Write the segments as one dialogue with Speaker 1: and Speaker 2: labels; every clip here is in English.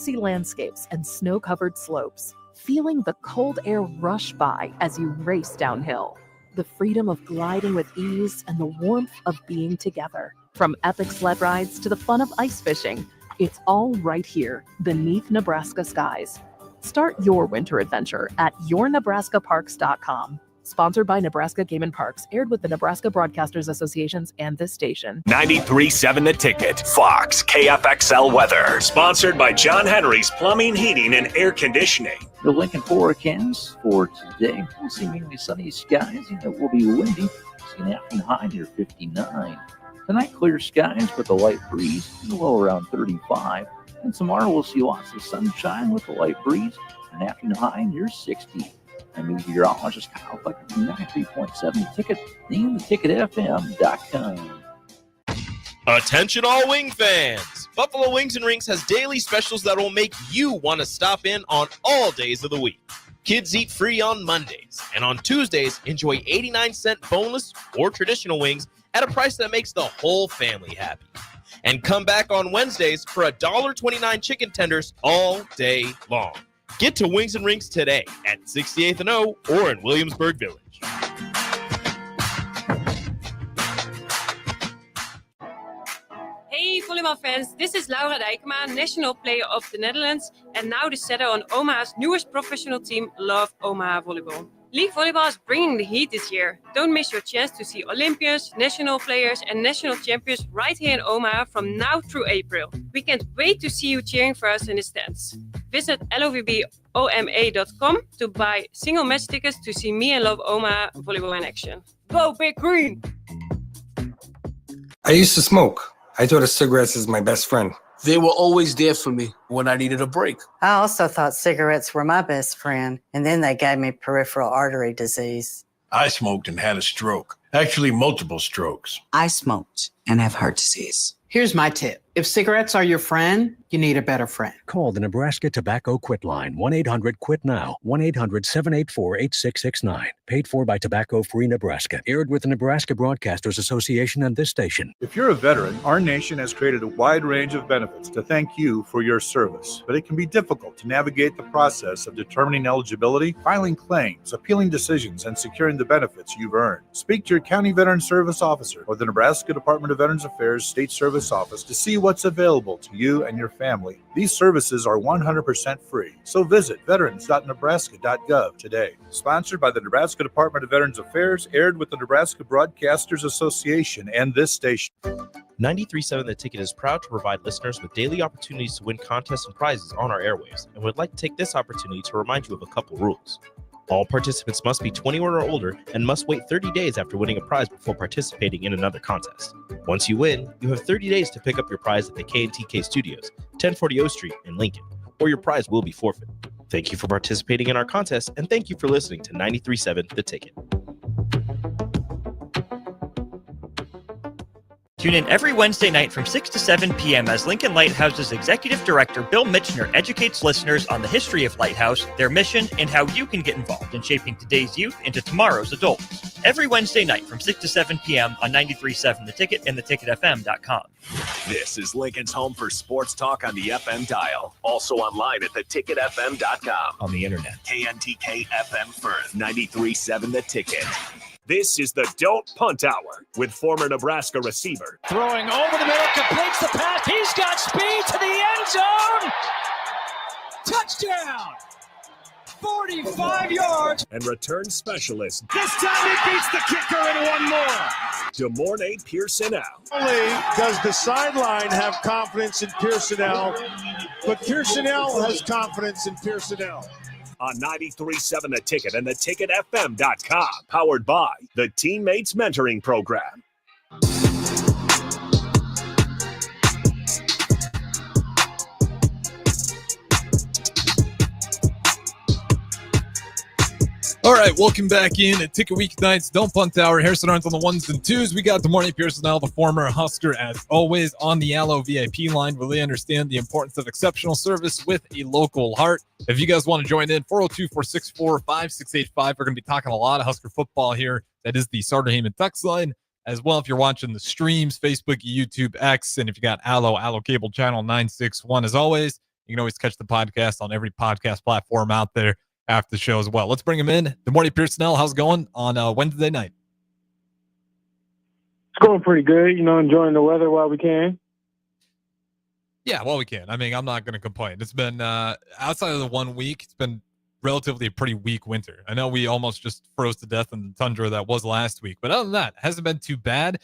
Speaker 1: See landscapes and snow-covered slopes, feeling the cold air rush by as you race downhill. The freedom of gliding with ease and the warmth of being together. From epic sled rides to the fun of ice fishing, it's all right here beneath Nebraska skies. Start your winter adventure at yournebraskaparks.com. Sponsored by Nebraska Game and Parks, aired with the Nebraska Broadcasters Associations and this station.
Speaker 2: 93.7 The Ticket, Fox, KFXL weather. Sponsored by John Henry's Plumbing, Heating, and Air Conditioning.
Speaker 3: The Lincoln forecast for today, we'll see mainly sunny skies, and it will be windy. It's an afternoon high near 59. Tonight, clear skies with a light breeze, and a low around 35. And tomorrow, we'll see lots of sunshine with a light breeze, an afternoon high near 60. And meteorologist Kyle Flecker from 93.7 The Ticket and theticketfm.com.
Speaker 4: Attention all wing fans! Buffalo Wings and Rings has daily specials that will make you want to stop in on all days of the week. Kids eat free on Mondays, and on Tuesdays, enjoy 89-cent boneless or traditional wings at a price that makes the whole family happy. And come back on Wednesdays for $1.29 chicken tenders all day long. Get to Wings and Rings today at 68th and O or in Williamsburg Village.
Speaker 5: Hey volleyball fans, this is Laura Dijkema, national player of the Netherlands and now the setter on Omaha's newest professional team, Love Omaha Volleyball. League volleyball is bringing the heat this year. Don't miss your chance to see Olympians, national players and national champions right here in Omaha from now through April. We can't wait to see you cheering for us in the stands. Visit lovboma.com to buy single match tickets to see me and Love Omaha volleyball in action. Go Big Green!
Speaker 6: I used to smoke. I thought of cigarettes as my best friend.
Speaker 7: They were always there for me when I needed a break.
Speaker 8: I also thought cigarettes were my best friend, and then they gave me peripheral artery disease.
Speaker 9: I smoked and had a stroke. Actually, multiple strokes.
Speaker 10: I smoked and have heart disease.
Speaker 11: Here's my tip. If cigarettes are your friend, you need a better friend.
Speaker 12: Call the Nebraska Tobacco Quit Line, 1-800-QUIT-NOW, 1-800-784-8669. Paid for by Tobacco Free Nebraska. Aired with the Nebraska Broadcasters Association and this station.
Speaker 13: If you're a veteran, our nation has created a wide range of benefits to thank you for your service. But it can be difficult to navigate the process of determining eligibility, filing claims, appealing decisions, and securing the benefits you've earned. Speak to your county veteran service officer or the Nebraska Department of Veterans Affairs State Service Office to see what's available to you and your family. These services are 100% free. So visit veterans.nebraska.gov today. Sponsored by the Nebraska Department of Veterans Affairs, aired with the Nebraska Broadcasters Association and this station.
Speaker 4: 93.7 The Ticket is proud to provide listeners with daily opportunities to win contests and prizes on our airwaves, and would like to take this opportunity to remind you of a couple rules. All participants must be 21 or older and must wait 30 days after winning a prize before participating in another contest. Once you win, you have 30 days to pick up your prize at the K&TK Studios, 1040 O Street in Lincoln, or your prize will be forfeit. Thank you for participating in our contest, and thank you for listening to 93.7 The Ticket.
Speaker 14: Tune in every Wednesday night from 6 to 7 p.m. as Lincoln Lighthouse's Executive Director Bill Mitchner educates listeners on the history of Lighthouse, their mission, and how you can get involved in shaping today's youth into tomorrow's adults. Every Wednesday night from 6 to 7 p.m. on 93.7 The Ticket and theticketfm.com.
Speaker 2: This is Lincoln's home for sports talk on the FM dial. Also online at theticketfm.com.
Speaker 4: On the internet.
Speaker 2: KNTK FM Firth, 93.7 The Ticket. This is the Don't Punt Hour with former Nebraska receiver.
Speaker 15: Throwing over the middle, completes the pass. He's got speed to the end zone. Touchdown. 45 yards.
Speaker 2: And return specialist.
Speaker 15: This time he beats the kicker and one more.
Speaker 2: DeMornay Pierson-El.
Speaker 16: Not only does the sideline have confidence in Pierson-El, but Pierson-El has confidence in Pierson-El.
Speaker 2: On 93.7 The Ticket and theticketfm.com. Powered by the Teammates Mentoring Program.
Speaker 17: All right, welcome back in at Ticket Weeknights. Don't Punt Hour. Harrison Arns on the ones and twos. We got DeMornay Pierson-El, the former Husker, as always, on the Allo VIP line. Really understand the importance of exceptional service with a local heart. If you guys want to join in, 402-464-5685. We're going to be talking a lot of Husker football here. That is the Sartor Heyman text line. As well, if you're watching the streams, Facebook, YouTube, X, and if you got Allo Cable Channel 961, as always, You can always catch the podcast on every podcast platform out there after the show as well. Let's bring him in. Good morning, Pierson-El. How's it going on Wednesday night?
Speaker 18: It's going pretty good. Enjoying the weather while we can.
Speaker 17: Yeah, well, we can. I mean, I'm not going to complain. It's been, outside of the 1 week, it's been relatively a pretty weak winter. I know we almost just froze to death in the tundra that was last week, but other than that, it hasn't been too bad.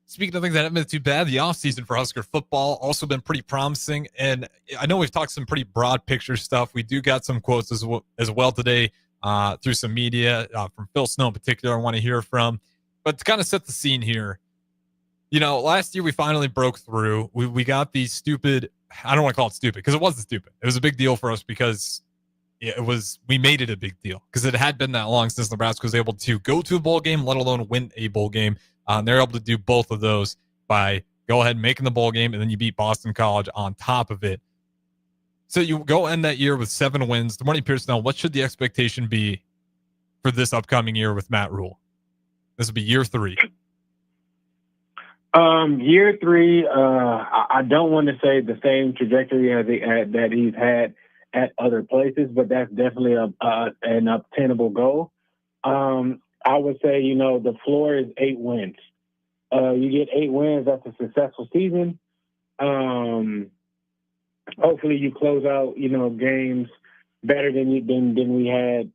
Speaker 17: Speaking of things that haven't been too bad, the offseason for Husker football also been pretty promising. And I know we've talked some pretty broad picture stuff. We do got some quotes as well today through some media from Phil Snow in particular I want to hear from. But to kind of set the scene here, last year we finally broke through. We got these stupid, I don't want to call it stupid because it wasn't stupid. It was a big deal for us because we made it a big deal because it had been that long since Nebraska was able to go to a bowl game, let alone win a bowl game. They're able to do both of those by go ahead and making the bowl game, and then you beat Boston College on top of it. So you go end that year with 7 wins. Good morning, Pierson-El. What should the expectation be for this upcoming year with Matt Rule? This will be year 3.
Speaker 18: Year 3, I don't want to say the same trajectory that he's had at other places, but that's definitely an obtainable goal. I would say, the floor is 8 wins. You get 8 wins, that's a successful season. Hopefully you close out, games better than we had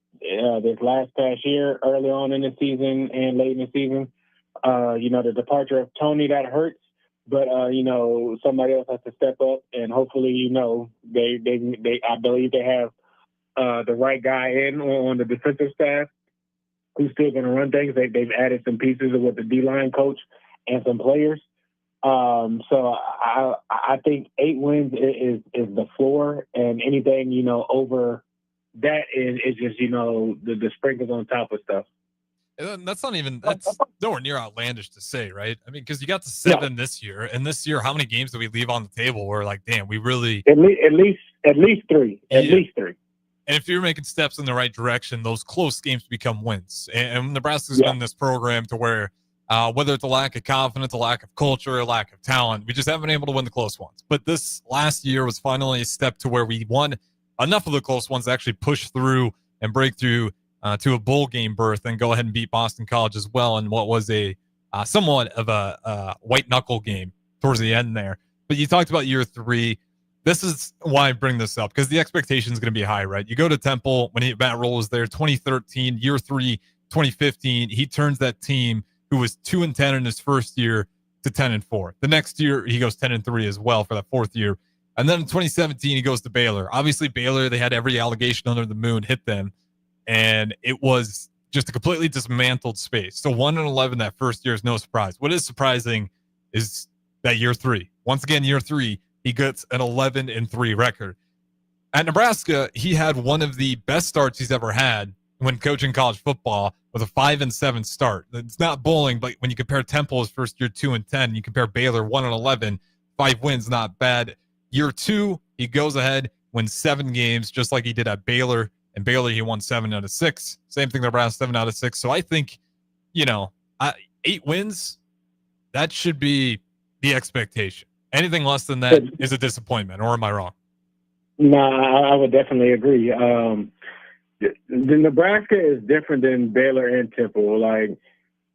Speaker 18: this past year, early on in the season and late in the season. The departure of Tony, that hurts, but somebody else has to step up, and hopefully, I believe they have the right guy on the defensive staff who's still going to run things. They've added some pieces with the D-line coach and some players. So I think 8 wins is the floor, and anything, over that is just, the sprinkles on top of stuff.
Speaker 17: And that's nowhere near outlandish to say, right? I mean, because you got to 7 this year, and this year, how many games do we leave on the table? We're like, damn, we really
Speaker 18: at least 3, at least 3.
Speaker 17: And if you're making steps in the right direction, those close games become wins. And Nebraska's been this program to where whether it's a lack of confidence, a lack of culture, a lack of talent, we just haven't been able to win the close ones. But this last year was finally a step to where we won enough of the close ones to actually push through and break through to a bowl game berth and go ahead and beat Boston College as well in what was a somewhat of a white knuckle game towards the end there. But you talked about year 3. This is why I bring this up, because the expectation is going to be high, right? You go to Temple when Matt Rule was there, 2013, year 3, 2015. He turns that team who was 2-10 in his first year to 10-4. The next year, he goes 10-3 as well for that 4th year. And then in 2017, he goes to Baylor. Obviously, Baylor, they had every allegation under the moon hit them, and it was just a completely dismantled space. So 1-11 that first year is no surprise. What is surprising is that year 3. Once again, year 3, he gets an 11-3 record. At Nebraska, he had one of the best starts he's ever had when coaching college football with a 5-7 start. It's not bowling, but when you compare Temple his first year 2-10, you compare Baylor 1-11, 5 wins, not bad. Year 2, he goes ahead, wins 7 games, just like he did at Baylor. And Baylor, he won 7 out of 6. Same thing, Nebraska, 7 out of 6. So I think, 8 wins, that should be the expectation. Anything less than that is a disappointment, or am I wrong?
Speaker 18: No, I would definitely agree. The Nebraska is different than Baylor and Temple. Like,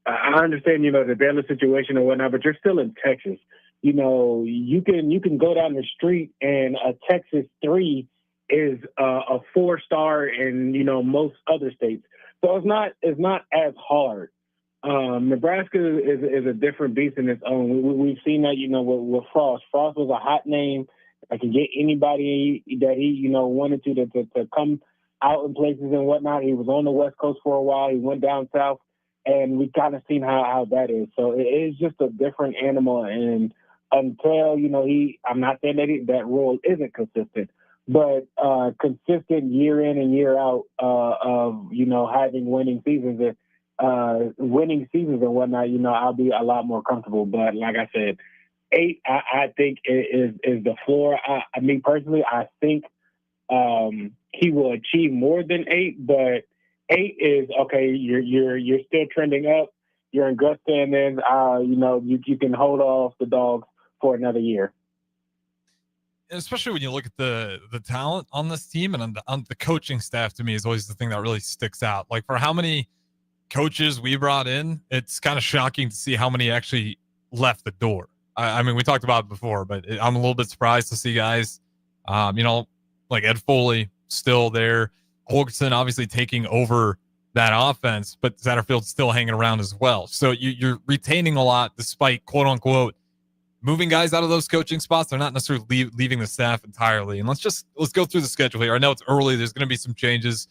Speaker 18: I understand, the Baylor situation and whatnot, but you're still in Texas. You can go down the street and a Texas 3 is a 4-star in, most other states. So it's not as hard. Nebraska is a different beast in its own. We've seen that, with Frost. Frost was a hot name that could get anybody that he, wanted to come out in places and whatnot. He was on the West Coast for a while. He went down south, and we kind of seen how that is. So it is just a different animal. And until, I'm not saying that Rule isn't consistent, but consistent year in and year out of, having winning seasons and whatnot, I'll be a lot more comfortable. But like I said, 8, I think is the floor. I mean, personally, I think he will achieve more than 8, but 8 is okay. You're still trending up. You're in good standings. You can hold off the dogs for another year.
Speaker 17: especially when you look at the talent on this team and on the coaching staff, to me is always the thing that really sticks out. Like for how many coaches we brought in, it's kind of shocking to see how many actually left the door. I mean, we talked about it before, but I'm a little bit surprised to see guys, like Ed Foley still there. Holgerson obviously taking over that offense, but Satterfield's still hanging around as well. So you're retaining a lot despite, quote unquote, moving guys out of those coaching spots. They're not necessarily leaving the staff entirely. And let's go through the schedule here. I know it's early. There's going to be some changes,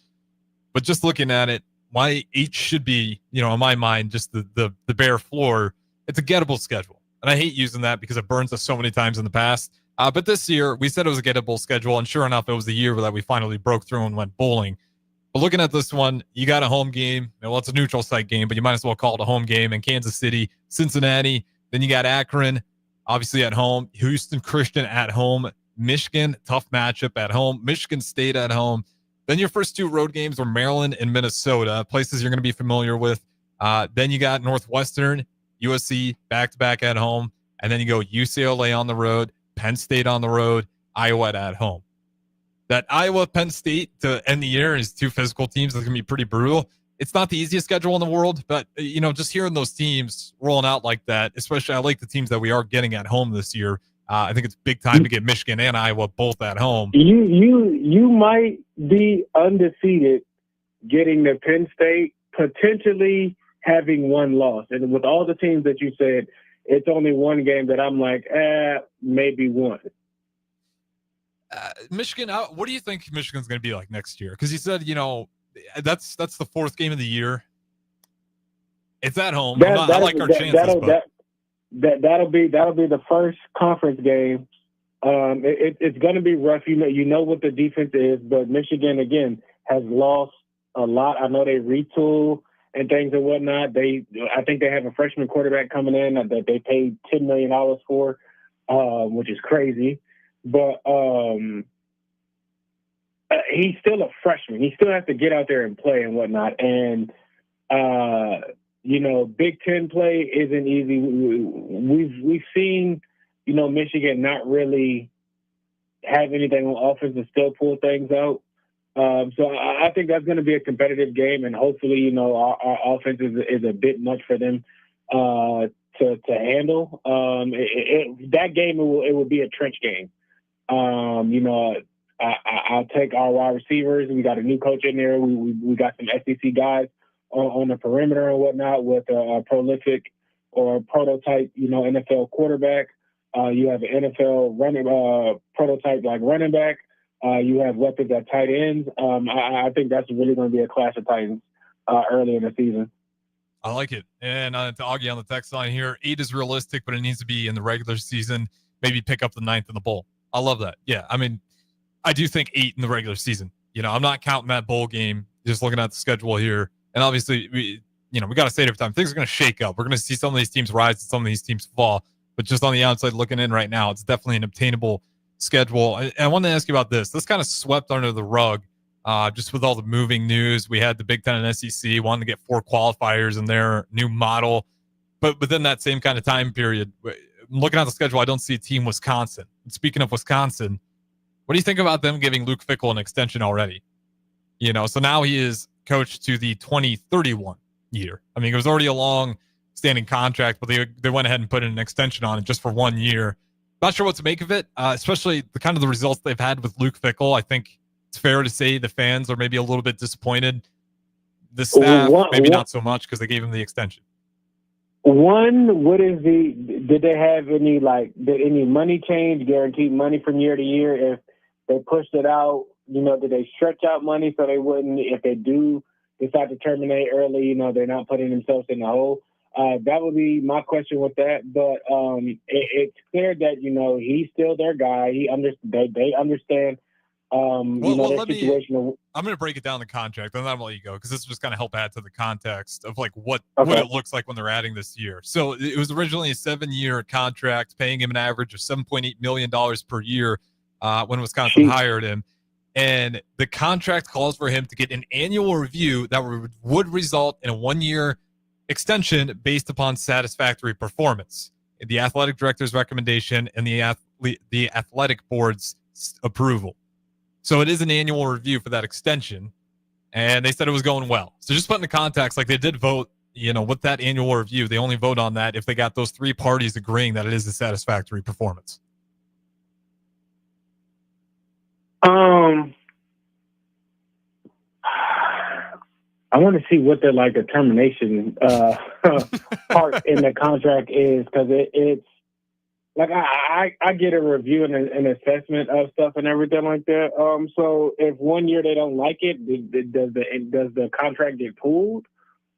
Speaker 17: but just looking at it, my H should be, in my mind, just the bare floor. It's a gettable schedule. And I hate using that because it burns us so many times in the past. But this year, we said it was a gettable schedule, and sure enough, it was the year that we finally broke through and went bowling. But looking at this one, you got a home game. Well, it's a neutral site game, but you might as well call it a home game in Kansas City, Cincinnati. Then you got Akron, obviously at home. Houston Christian at home. Michigan, tough matchup at home. Michigan State at home. Then your first two road games were Maryland and Minnesota, places you're going to be familiar with. Then you got Northwestern, USC, back-to-back at home. And then you go UCLA on the road, Penn State on the road, Iowa at home. That Iowa-Penn State to end the year is two physical teams that's going to be pretty brutal. It's not the easiest schedule in the world, but, just hearing those teams rolling out like that, especially I like the teams that we are getting at home this year. I think it's big time to get Michigan and Iowa both at home.
Speaker 18: You might be undefeated getting to Penn State, potentially having one loss. And with all the teams that you said, it's only one game that I'm like, maybe one.
Speaker 17: Michigan, what do you think Michigan's going to be like next year? Because you said, that's the fourth game of the year. It's at home. I like our chances.
Speaker 18: That'll be the first conference game. It's going to be rough. You know what the defense is, but Michigan again has lost a lot. I know they retool and things and whatnot. I think they have a freshman quarterback coming in that they paid $10 million for, which is crazy. But he's still a freshman. He still has to get out there and play and whatnot. And Big Ten play isn't easy. We've seen, Michigan not really have anything on offense to still pull things out. So I think that's going to be a competitive game, and hopefully, our offense is a bit much for them to handle. That game it will be a trench game. I'll take our wide receivers. We got a new coach in there. We got some SEC guys on the perimeter and whatnot with a prolific or prototype, NFL quarterback. You have an NFL running prototype like running back. You have weapons at tight ends. I think that's really going to be a clash of titans early in the season.
Speaker 17: I like it. And to Augie on the text line here, 8 is realistic, but it needs to be in the regular season. Maybe pick up the 9th in the bowl. I love that. Yeah, I mean, I do think 8 in the regular season. I'm not counting that bowl game, just looking at the schedule here. And obviously, we got to say it every time. Things are going to shake up. We're going to see some of these teams rise and some of these teams fall. But just on the outside looking in right now, it's definitely an obtainable schedule. And I wanted to ask you about this. This kind of swept under the rug just with all the moving news. We had the Big Ten and SEC wanting to get 4 qualifiers in their new model. But within that same kind of time period, looking at the schedule, I don't see Team Wisconsin. And speaking of Wisconsin, what do you think about them giving Luke Fickell an extension already? So now he is coach to the 2031 year. I mean, it was already a long-standing contract, but they went ahead and put in an extension on it just for 1 year. Not sure what to make of it, especially the results they've had with Luke Fickell. I think it's fair to say the fans are maybe a little bit disappointed. The staff, maybe not so much because they gave him the extension.
Speaker 18: Did they have any money change, guaranteed money from year to year? If they pushed it out, did they stretch out money so they wouldn't, if they do decide to terminate early, they're not putting themselves in the hole? That would be my question with that. But it's clear that, he's still their guy. They understand, their situation.
Speaker 17: I'm going to break it down the contract, and then I'll let you go, because this is just going to help add to the context of what it looks like when they're adding this year. So it was originally a 7-year contract, paying him an average of $7.8 million per year when Wisconsin hired him. And the contract calls for him to get an annual review that would result in a 1-year extension based upon satisfactory performance. The athletic director's recommendation and the the athletic board's approval. So it is an annual review for that extension, and they said it was going well. So just put into context, like they did vote, with that annual review, they only vote on that if they got those three parties agreeing that it is a satisfactory performance.
Speaker 18: I want to see what the termination part in the contract is, because it's like I get a review and an assessment of stuff and everything like that. So if 1 year they don't like it, does the contract get pulled,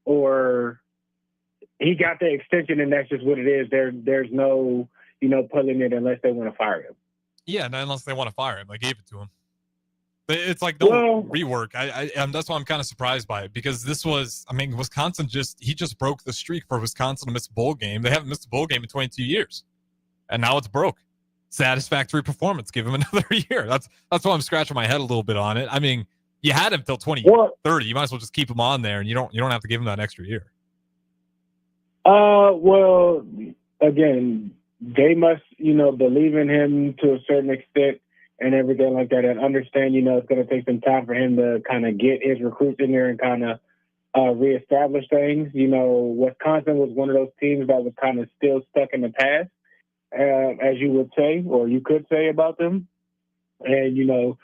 Speaker 18: or he got the extension and that's just what it is? There's no pulling it unless they want to fire him.
Speaker 17: Yeah, unless they want to fire him, they gave it to him. It's like no rework. That's why I'm kind of surprised by it, because this was, Wisconsin just broke the streak for Wisconsin to miss a bowl game. They haven't missed a bowl game in 22 years, and now it's broke. Satisfactory performance. Give him another year. That's why I'm scratching my head a little bit on it. I mean, you had him till 2030. You might as well just keep him on there, and you don't have to give him that extra year.
Speaker 18: Well, again, they must believe in him to a certain extent and everything like that, and understand, it's going to take some time for him to kind of get his recruits in there and kind of reestablish things. Wisconsin was one of those teams that was kind of still stuck in the past, as you would say, or you could say about them. And,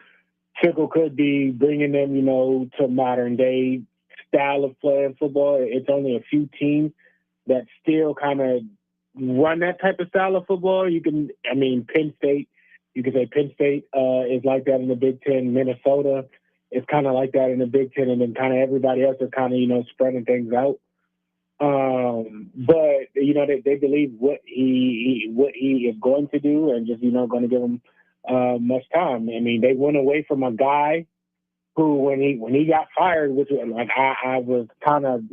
Speaker 18: Fickle could be bringing them, to modern day style of playing football. It's only a few teams that still kind of run that type of style of football. Penn State. You could say Penn State is like that in the Big Ten. Minnesota is kind of like that in the Big Ten, and then kind of everybody else is kind of spreading things out. But they believe what he is going to do, and just going to give him much time. They went away from a guy who, when he got fired, which I was kind of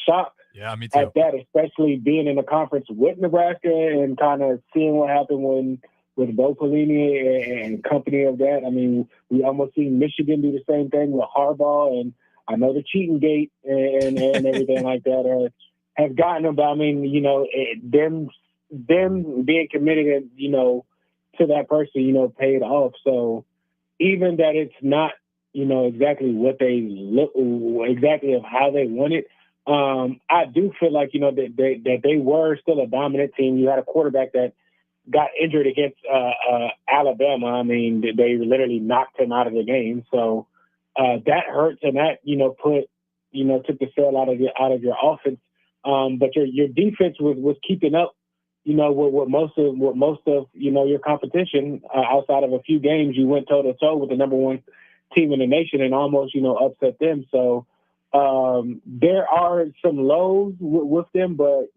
Speaker 18: shocked.
Speaker 17: Yeah, me too.
Speaker 18: At that, especially being in a conference with Nebraska and kind of seeing what happened with Bo Pelini and company of that. We almost seen Michigan do the same thing with Harbaugh, and I know the cheating gate and everything like that have gotten them. But them being committed, to that person, paid off. So even that it's not, exactly what they look, exactly of how they want it. I do feel like, that they were still a dominant team. You had a quarterback that got injured against Alabama. They literally knocked him out of the game. So that hurts, and that took the sail out of your offense. But your defense was keeping up, with most of your competition. Outside of a few games, you went toe to toe with the number one team in the nation and almost upset them. So there are some lows with them, but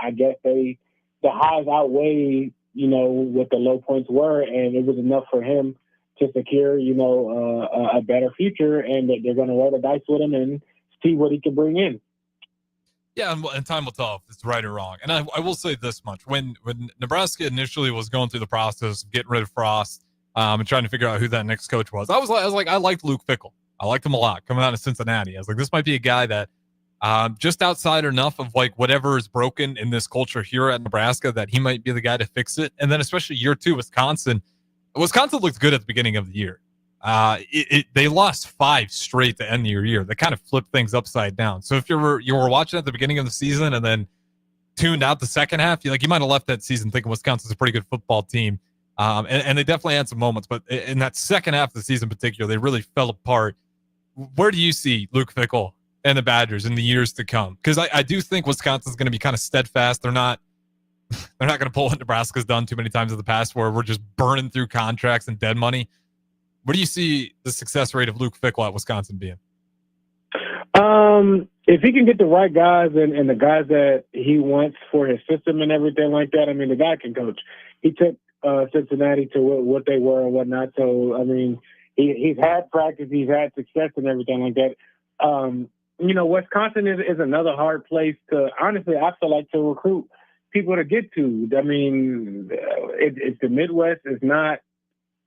Speaker 18: I guess the highs outweigh, what the low points were, and it was enough for him to secure, a better future, and that they're going to roll the dice with him and see what he can bring in.
Speaker 17: Yeah, and time will tell if it's right or wrong. And I will say this much: when Nebraska initially was going through the process of getting rid of Frost and trying to figure out who that next coach was, I liked Luke Fickell. I liked him a lot coming out of Cincinnati. I was like, this might be a guy that just outside enough of whatever is broken in this culture here at Nebraska that he might be the guy to fix it. And then especially year two, Wisconsin looked good at the beginning of the year. They lost 5 straight to end the year. They kind of flipped things upside down. So if you were watching at the beginning of the season and then tuned out the second half, you might have left that season thinking Wisconsin's a pretty good football team. And they definitely had some moments, but in that second half of the season in particular, they really fell apart. Where do you see Luke Fickell and the Badgers in the years to come? Because I do think Wisconsin's going to be kind of steadfast. They're not going to pull what Nebraska's done too many times in the past, where we're just burning through contracts and dead money. What do you see the success rate of Luke Fickell at Wisconsin being?
Speaker 18: If he can get the right guys and the guys that he wants for his system and everything like that, the guy can coach. He took Cincinnati to what they were and whatnot. So, he's had practice, he's had success and everything like that. Wisconsin is another hard place to, honestly, I feel like, to recruit people to get to. It's the Midwest. It's not,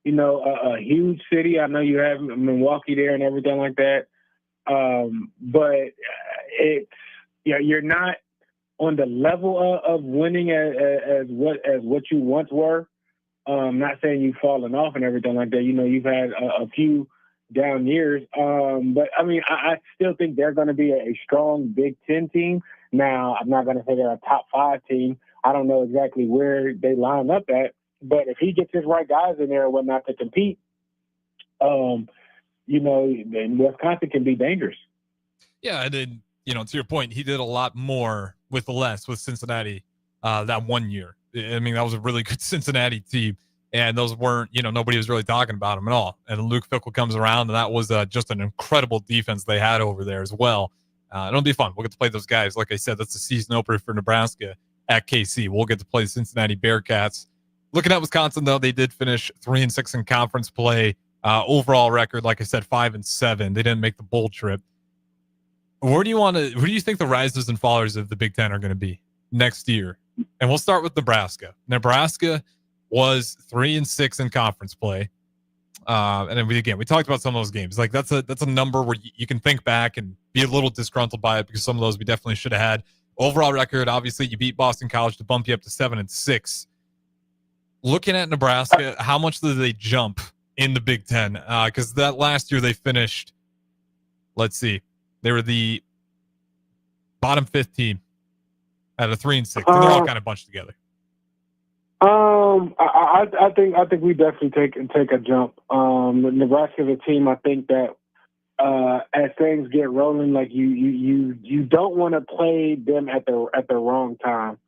Speaker 18: a huge city. I know you have Milwaukee there and everything like that. But you're not on the level of winning as what you once were. Not saying you've fallen off and everything like that. You've had a few down years. But, I mean, I still think they're going to be a strong Big Ten team. Now, I'm not going to say they're a top 5 team. I don't know exactly where they line up at. But if he gets his right guys in there and whatnot to compete, then Wisconsin can be dangerous.
Speaker 17: Yeah, and then, to your point, he did a lot more with less with Cincinnati that one year. I mean, that was a really good Cincinnati team, and those weren't, nobody was really talking about them at all. And Luke Fickell comes around, and that was just an incredible defense they had over there as well. It'll be fun. We'll get to play those guys. Like I said, that's the season opener for Nebraska at KC. We'll get to play the Cincinnati Bearcats. Looking at Wisconsin, though, they did finish 3-6 in conference play. Overall record, like I said, 5-7. They didn't make the bowl trip. Who do you think the rises and fallers of the Big Ten are going to be next year? And we'll start with Nebraska. Nebraska was 3-6 in conference play. And then we talked about some of those games. Like that's a number where you can think back and be a little disgruntled by it because some of those we definitely should have had. Overall record, obviously, you beat Boston College to bump you up to 7-6. Looking at Nebraska, how much did they jump in the Big Ten? Because that last year they finished, let's see, they were the bottom 5th team at a 3-6. And they're all kind of bunched together.
Speaker 18: I think we definitely take a jump. Nebraska is a team. I think that as things get rolling, like you don't want to play them at the wrong time.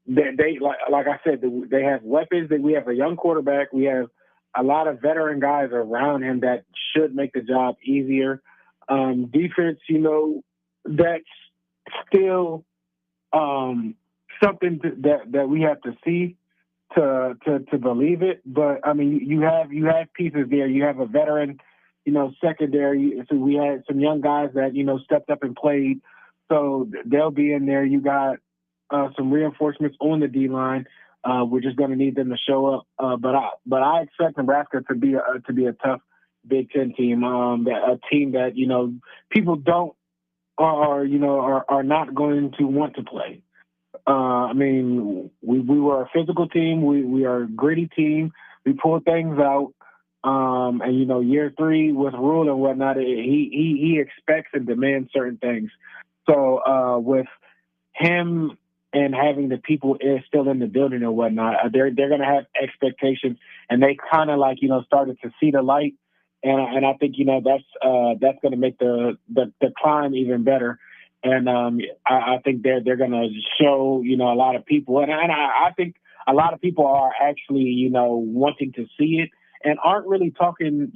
Speaker 18: They like I said, they have weapons. We have a young quarterback. We have a lot of veteran guys around him that should make the job easier. Defense, that's still something that we have to see to believe it. But I mean, you have pieces there. You have a veteran, secondary. So we had some young guys that stepped up and played. So they'll be in there. You got some reinforcements on the D line. We're just going to need them to show up. But I expect Nebraska to be a tough Big Ten team. A team that people don't are not going to want to play. I mean, we were a physical team. We are a gritty team. We pull things out. And year 3 with Rule and whatnot, he expects and demands certain things. So with him and having the people still in the building and whatnot, they're going to have expectations, and they kind of started to see the light. And I think that's going to make the climb even better. And I think they're going to show a lot of people, and I think a lot of people are actually wanting to see it and aren't really talking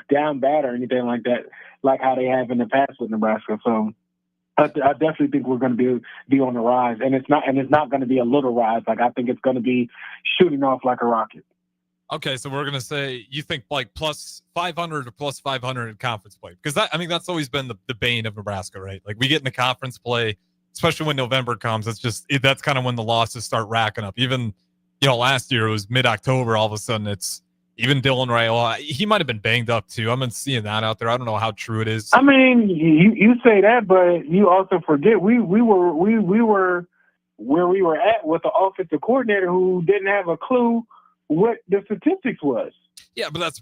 Speaker 18: down bad or anything like that, like how they have in the past with Nebraska. So I definitely think we're going to be on the rise, and it's not going to be a little rise. Like I think it's going to be shooting off like a rocket.
Speaker 17: Okay, so we're going to say you think like plus 500 or plus 500 in conference play. Because that's always been the bane of Nebraska, right? Like we get into conference play, especially when November comes, that's kind of when the losses start racking up. Even, last year it was mid-October, all of a sudden it's even Dylan Raiola. He might have been banged up too. I've been seeing that out there. I don't know how true it is.
Speaker 18: I mean, you say that, but you also forget we were where we were at with the offensive coordinator who didn't have a clue what the statistics was.
Speaker 17: Yeah, but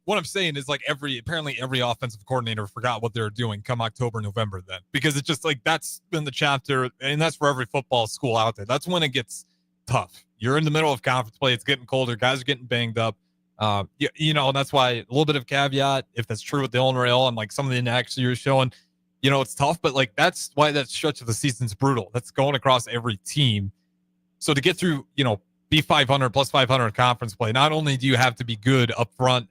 Speaker 17: what I'm saying is apparently every offensive coordinator forgot what they were doing come October, November then, because it's just that's been the chapter, and that's for every football school out there. That's when it gets tough. You're in the middle of conference play. It's getting colder. Guys are getting banged up. And that's why a little bit of caveat, if that's true with Dylan Raiola and some of the inactions you're showing, it's tough, but that's why that stretch of the season's brutal. That's going across every team. So to get through, be 500 plus 500 conference play, not only do you have to be good up front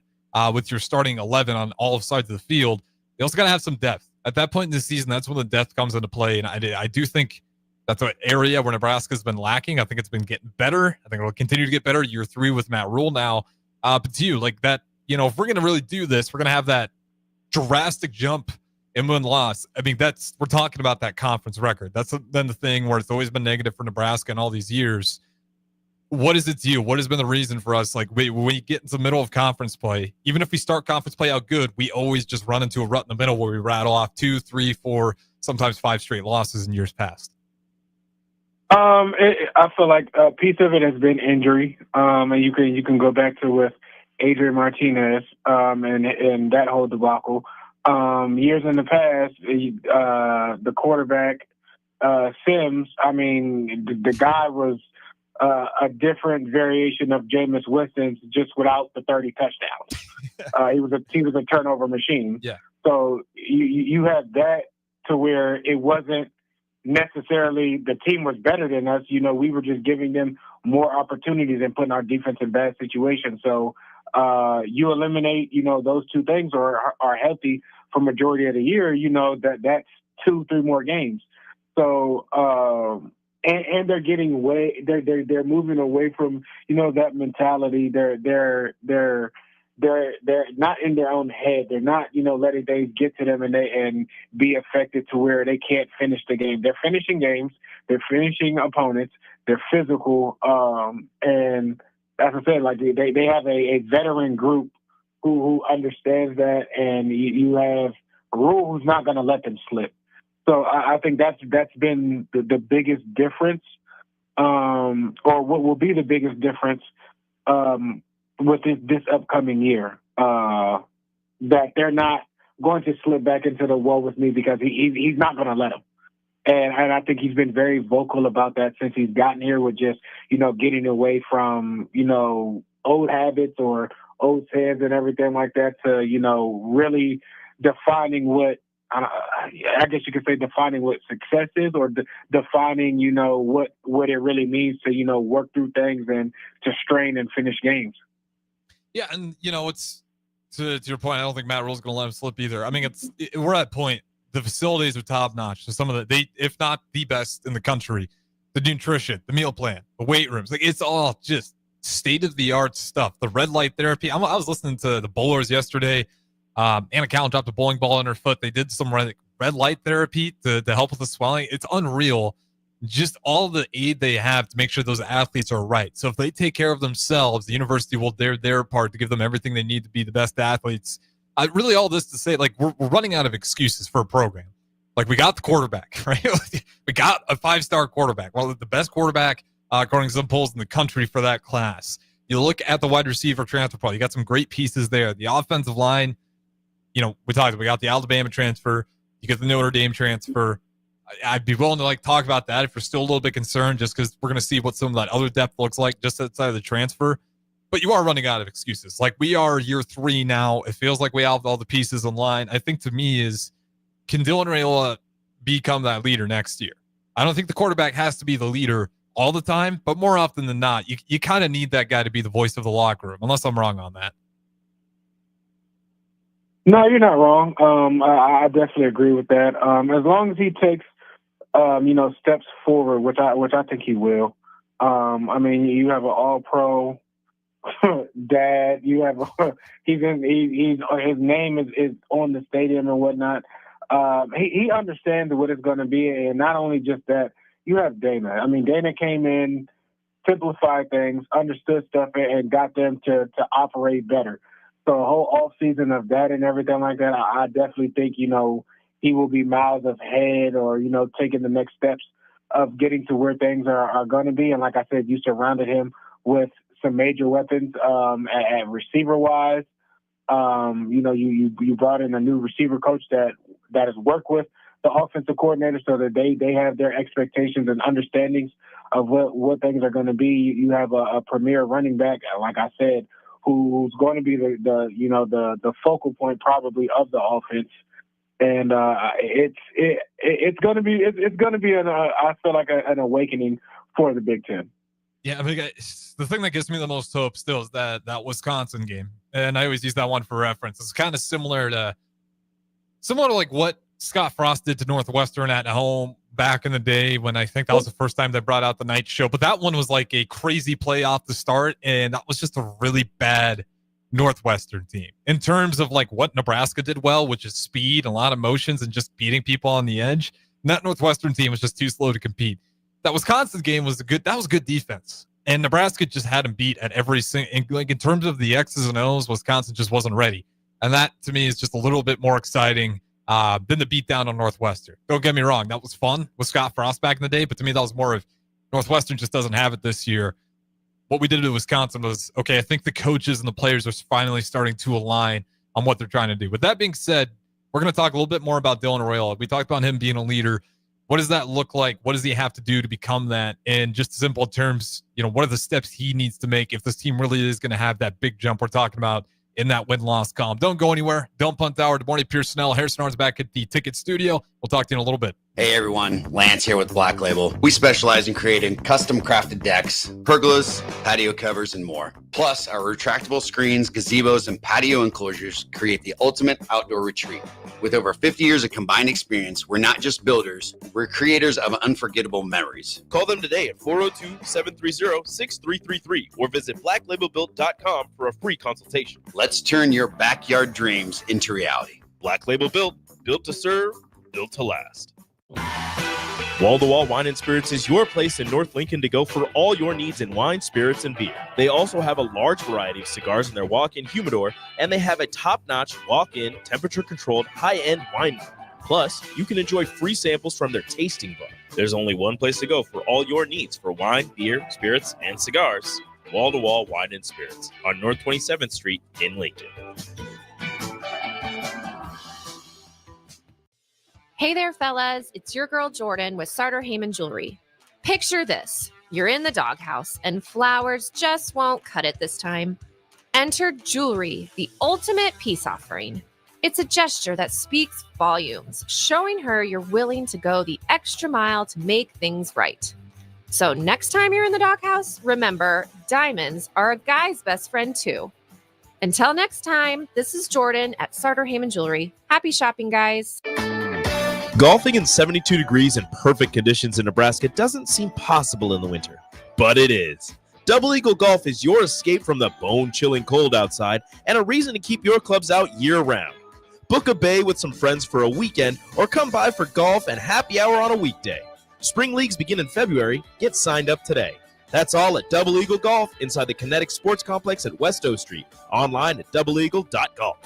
Speaker 17: with your starting 11 on all sides of the field, you also got to have some depth. At that point in the season, that's when the depth comes into play. And I do think that's an area where Nebraska's been lacking. I think it's been getting better. I think it'll continue to get better year 3 with Matt Rule now. But to you, if we're going to really do this, we're going to have that drastic jump in win-loss. I mean, we're talking about that conference record. That's been the thing where it's always been negative for Nebraska in all these years. What is it to you? What has been the reason for us? When we get into the middle of conference play, even if we start conference play out good, we always just run into a rut in the middle where we rattle off 2, 3, 4, sometimes 5 straight losses in years past.
Speaker 18: I feel like a piece of it has been injury, and you can go back to with Adrian Martinez, and that whole debacle. Years in the past, the quarterback Sims. I mean, the guy was a different variation of Jameis Winston, just without the 30 touchdowns. He was a turnover machine.
Speaker 17: Yeah.
Speaker 18: So you had that to where it wasn't necessarily the team was better than us. You know, we were just giving them more opportunities and putting our defense in bad situations. So you eliminate, you know, those two things or are healthy for majority of the year, you know, that's 2-3 more games. So and they're getting they're moving away from, you know, that mentality. They're not in their own head. They're not, you know, letting things get to them and be affected to where they can't finish the game. They're finishing games. They're finishing opponents. They're physical. And as I said, like they have a veteran group who understands that, and you have Rule who's not going to let them slip. So I think that's been the biggest difference, or what will be the biggest difference with this upcoming year. That they're not going to slip back into the woe with me, because he's not going to let them. And I think he's been very vocal about that since he's gotten here, with just, you know, getting away from, you know, old habits or old sins and everything like that, to, you know, really defining what, I guess you could say, defining what success is, or defining, you know, what it really means to, you know, work through things and to strain and finish games.
Speaker 17: Yeah, and, you know, it's to your point, I don't think Matt Rule's going to let him slip either. I mean, we're at point. The facilities are top notch. So some of if not the best in the country, the nutrition, the meal plan, the weight rooms, like it's all just state of the art stuff. The red light therapy. I was listening to the bowlers yesterday. Anna Callan dropped a bowling ball in her foot. They did some red light therapy to help with the swelling. It's unreal. Just all the aid they have to make sure those athletes are right. So if they take care of themselves, the university will do their part to give them everything they need to be the best athletes. Really, all this to say, like, we're running out of excuses for a program. Like, we got the quarterback, right? We got a 5-star quarterback. Well, the best quarterback, according to some polls, in the country for that class. You look at the wide receiver transfer pool. You got some great pieces there. The offensive line, you know, we got the Alabama transfer. You get the Notre Dame transfer. I'd be willing to talk about that if you're still a little bit concerned, just because we're going to see what some of that other depth looks like just outside of the transfer. But you are running out of excuses. Like, we are year 3 now. It feels like we have all the pieces in line. I think, to me, can Dylan Raiola become that leader next year? I don't think the quarterback has to be the leader all the time, but more often than not, you kind of need that guy to be the voice of the locker room, unless I'm wrong on that.
Speaker 18: No, you're not wrong. I definitely agree with that. As long as he takes, you know, steps forward, which I think he will. I mean, you have an All-Pro dad. You have his name is on the stadium and whatnot. He understands what it's going to be, and not only just that. You have Dana. I mean, Dana came in, simplified things, understood stuff, and got them to operate better. So a whole off season of that and everything like that, I definitely think, you know, he will be miles ahead, or, you know, taking the next steps of getting to where things are going to be. And like I said, you surrounded him with some major weapons at receiver wise. You know, you brought in a new receiver coach that has worked with the offensive coordinator, so that they have their expectations and understandings of what things are going to be. You have a premier running back, like I said, who's going to be the focal point probably of the offense. And it's going to be I feel like an awakening for the Big Ten.
Speaker 17: Yeah, I mean, the thing that gives me the most hope still is that Wisconsin game, and I always use that one for reference. It's kind of similar to like what Scott Frost did to Northwestern at home back in the day, when I think that was the first time they brought out the night show. But that one was like a crazy play off the start, and that was just a really bad Northwestern team in terms of like what Nebraska did well, which is speed, a lot of motions, and just beating people on the edge. And that Northwestern team was just too slow to compete. That Wisconsin game was good defense, and Nebraska just had them beat at every single. Like, in terms of the X's and O's, Wisconsin just wasn't ready, and that to me is just a little bit more exciting than the beatdown on Northwestern. Don't get me wrong, that was fun with Scott Frost back in the day, but to me that was more of Northwestern just doesn't have it this year. What we did in Wisconsin was, okay, I think the coaches and the players are finally starting to align on what they're trying to do. With that being said, we're going to talk a little bit more about Dylan Arreola. We talked about him being a leader. What does that look like? What does he have to do to become that? And just simple terms, what are the steps he needs to make if this team really is going to have that big jump we're talking about in that win-loss column? Don't go anywhere. Don't punt hour. Good morning, Pierson-El. Harrison Arn's back at the Ticket Studio. We'll talk to you in a little bit.
Speaker 19: Hey everyone, Lance here with Black Label. We specialize in creating custom crafted decks, pergolas, patio covers, and more. Plus, our retractable screens, gazebos, and patio enclosures create the ultimate outdoor retreat. With over 50 years of combined experience, we're not just builders, we're creators of unforgettable memories.
Speaker 4: Call them today at 402-730-6333 or visit blacklabelbuilt.com for a free consultation.
Speaker 19: Let's turn your backyard dreams into reality.
Speaker 4: Black Label Built, built to serve, built to last. Wall-to-Wall Wine and Spirits is your place in North Lincoln to go for all your needs in wine, spirits, and beer. They also have a large variety of cigars in their walk-in humidor, and they have a top-notch walk-in, temperature-controlled, high-end wine bar. Plus, you can enjoy free samples from their tasting bar. There's only one place to go for all your needs for wine, beer, spirits, and cigars. Wall-to-Wall Wine and Spirits on North 27th Street in Lincoln.
Speaker 20: Hey there, fellas. It's your girl, Jordan, with Sartor Heyman Jewelry. Picture this. You're in the doghouse, and flowers just won't cut it this time. Enter jewelry, the ultimate peace offering. It's a gesture that speaks volumes, showing her you're willing to go the extra mile to make things right. So next time you're in the doghouse, remember, diamonds are a guy's best friend, too. Until next time, this is Jordan at Sartor Heyman Jewelry. Happy shopping, guys.
Speaker 4: Golfing in 72 degrees and perfect conditions in Nebraska doesn't seem possible in the winter, but it is. Double Eagle Golf is your escape from the bone-chilling cold outside and a reason to keep your clubs out year-round. Book a bay with some friends for a weekend or come by for golf and happy hour on a weekday. Spring leagues begin in February. Get signed up today. That's all at Double Eagle Golf inside the Kinetic Sports Complex at West O Street. Online at doubleeagle.golf.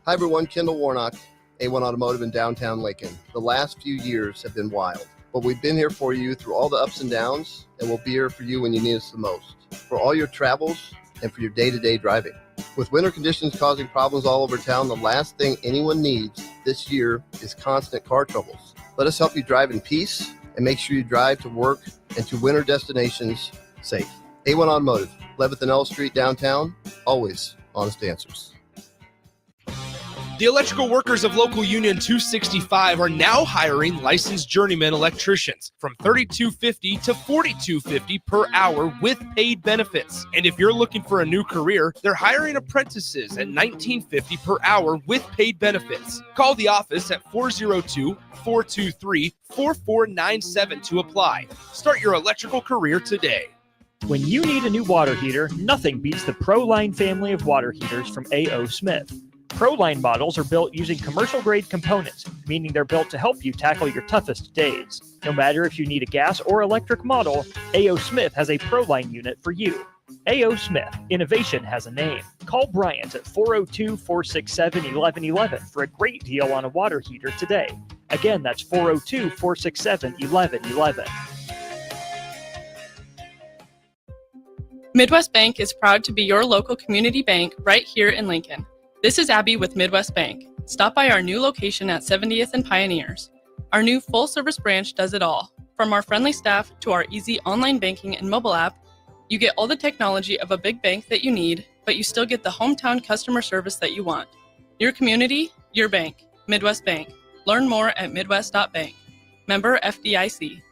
Speaker 21: Hi everyone, Kendall Warnock, A1 Automotive in downtown Lincoln. The last few years have been wild, but we've been here for you through all the ups and downs, and we'll be here for you when you need us the most, for all your travels and for your day-to-day driving. With winter conditions causing problems all over town, the last thing anyone needs this year is constant car troubles. Let us help you drive in peace and make sure you drive to work and to winter destinations safe. A1 Automotive, 11th and L Street downtown, always honest answers.
Speaker 22: The electrical workers of Local Union 265 are now hiring licensed journeyman electricians from $32.50 to $42.50 per hour with paid benefits. And if you're looking for a new career, they're hiring apprentices at $19.50 per hour with paid benefits. Call the office at 402-423-4497 to apply. Start your electrical career today.
Speaker 14: When you need a new water heater, nothing beats the ProLine family of water heaters from A.O. Smith. ProLine models are built using commercial-grade components, meaning they're built to help you tackle your toughest days. No matter if you need a gas or electric model, A.O. Smith has a ProLine unit for you. A.O. Smith, innovation has a name. Call Bryant at 402-467-1111 for a great deal on a water heater today. Again, that's 402-467-1111.
Speaker 23: Midwest Bank is proud to be your local community bank right here in Lincoln. This is Abby with Midwest Bank. Stop by our new location at 70th and Pioneers. Our new full-service branch does it all. From our friendly staff to our easy online banking and mobile app, you get all the technology of a big bank that you need, but you still get the hometown customer service that you want. Your community, your bank. Midwest Bank. Learn more at midwest.bank. Member FDIC.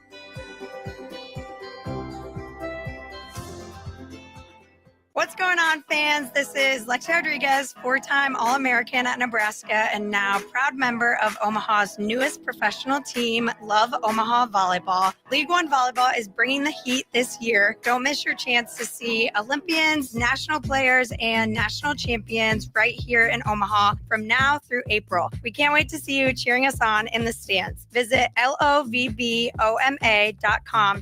Speaker 24: What's going on, fans? This is Lexi Rodriguez, four-time All-American at Nebraska and now proud member of Omaha's newest professional team, Love Omaha Volleyball. League One Volleyball is bringing the heat this year. Don't miss your chance to see Olympians, national players, and national champions right here in Omaha from now through April. We can't wait to see you cheering us on in the stands. Visit lovboma.com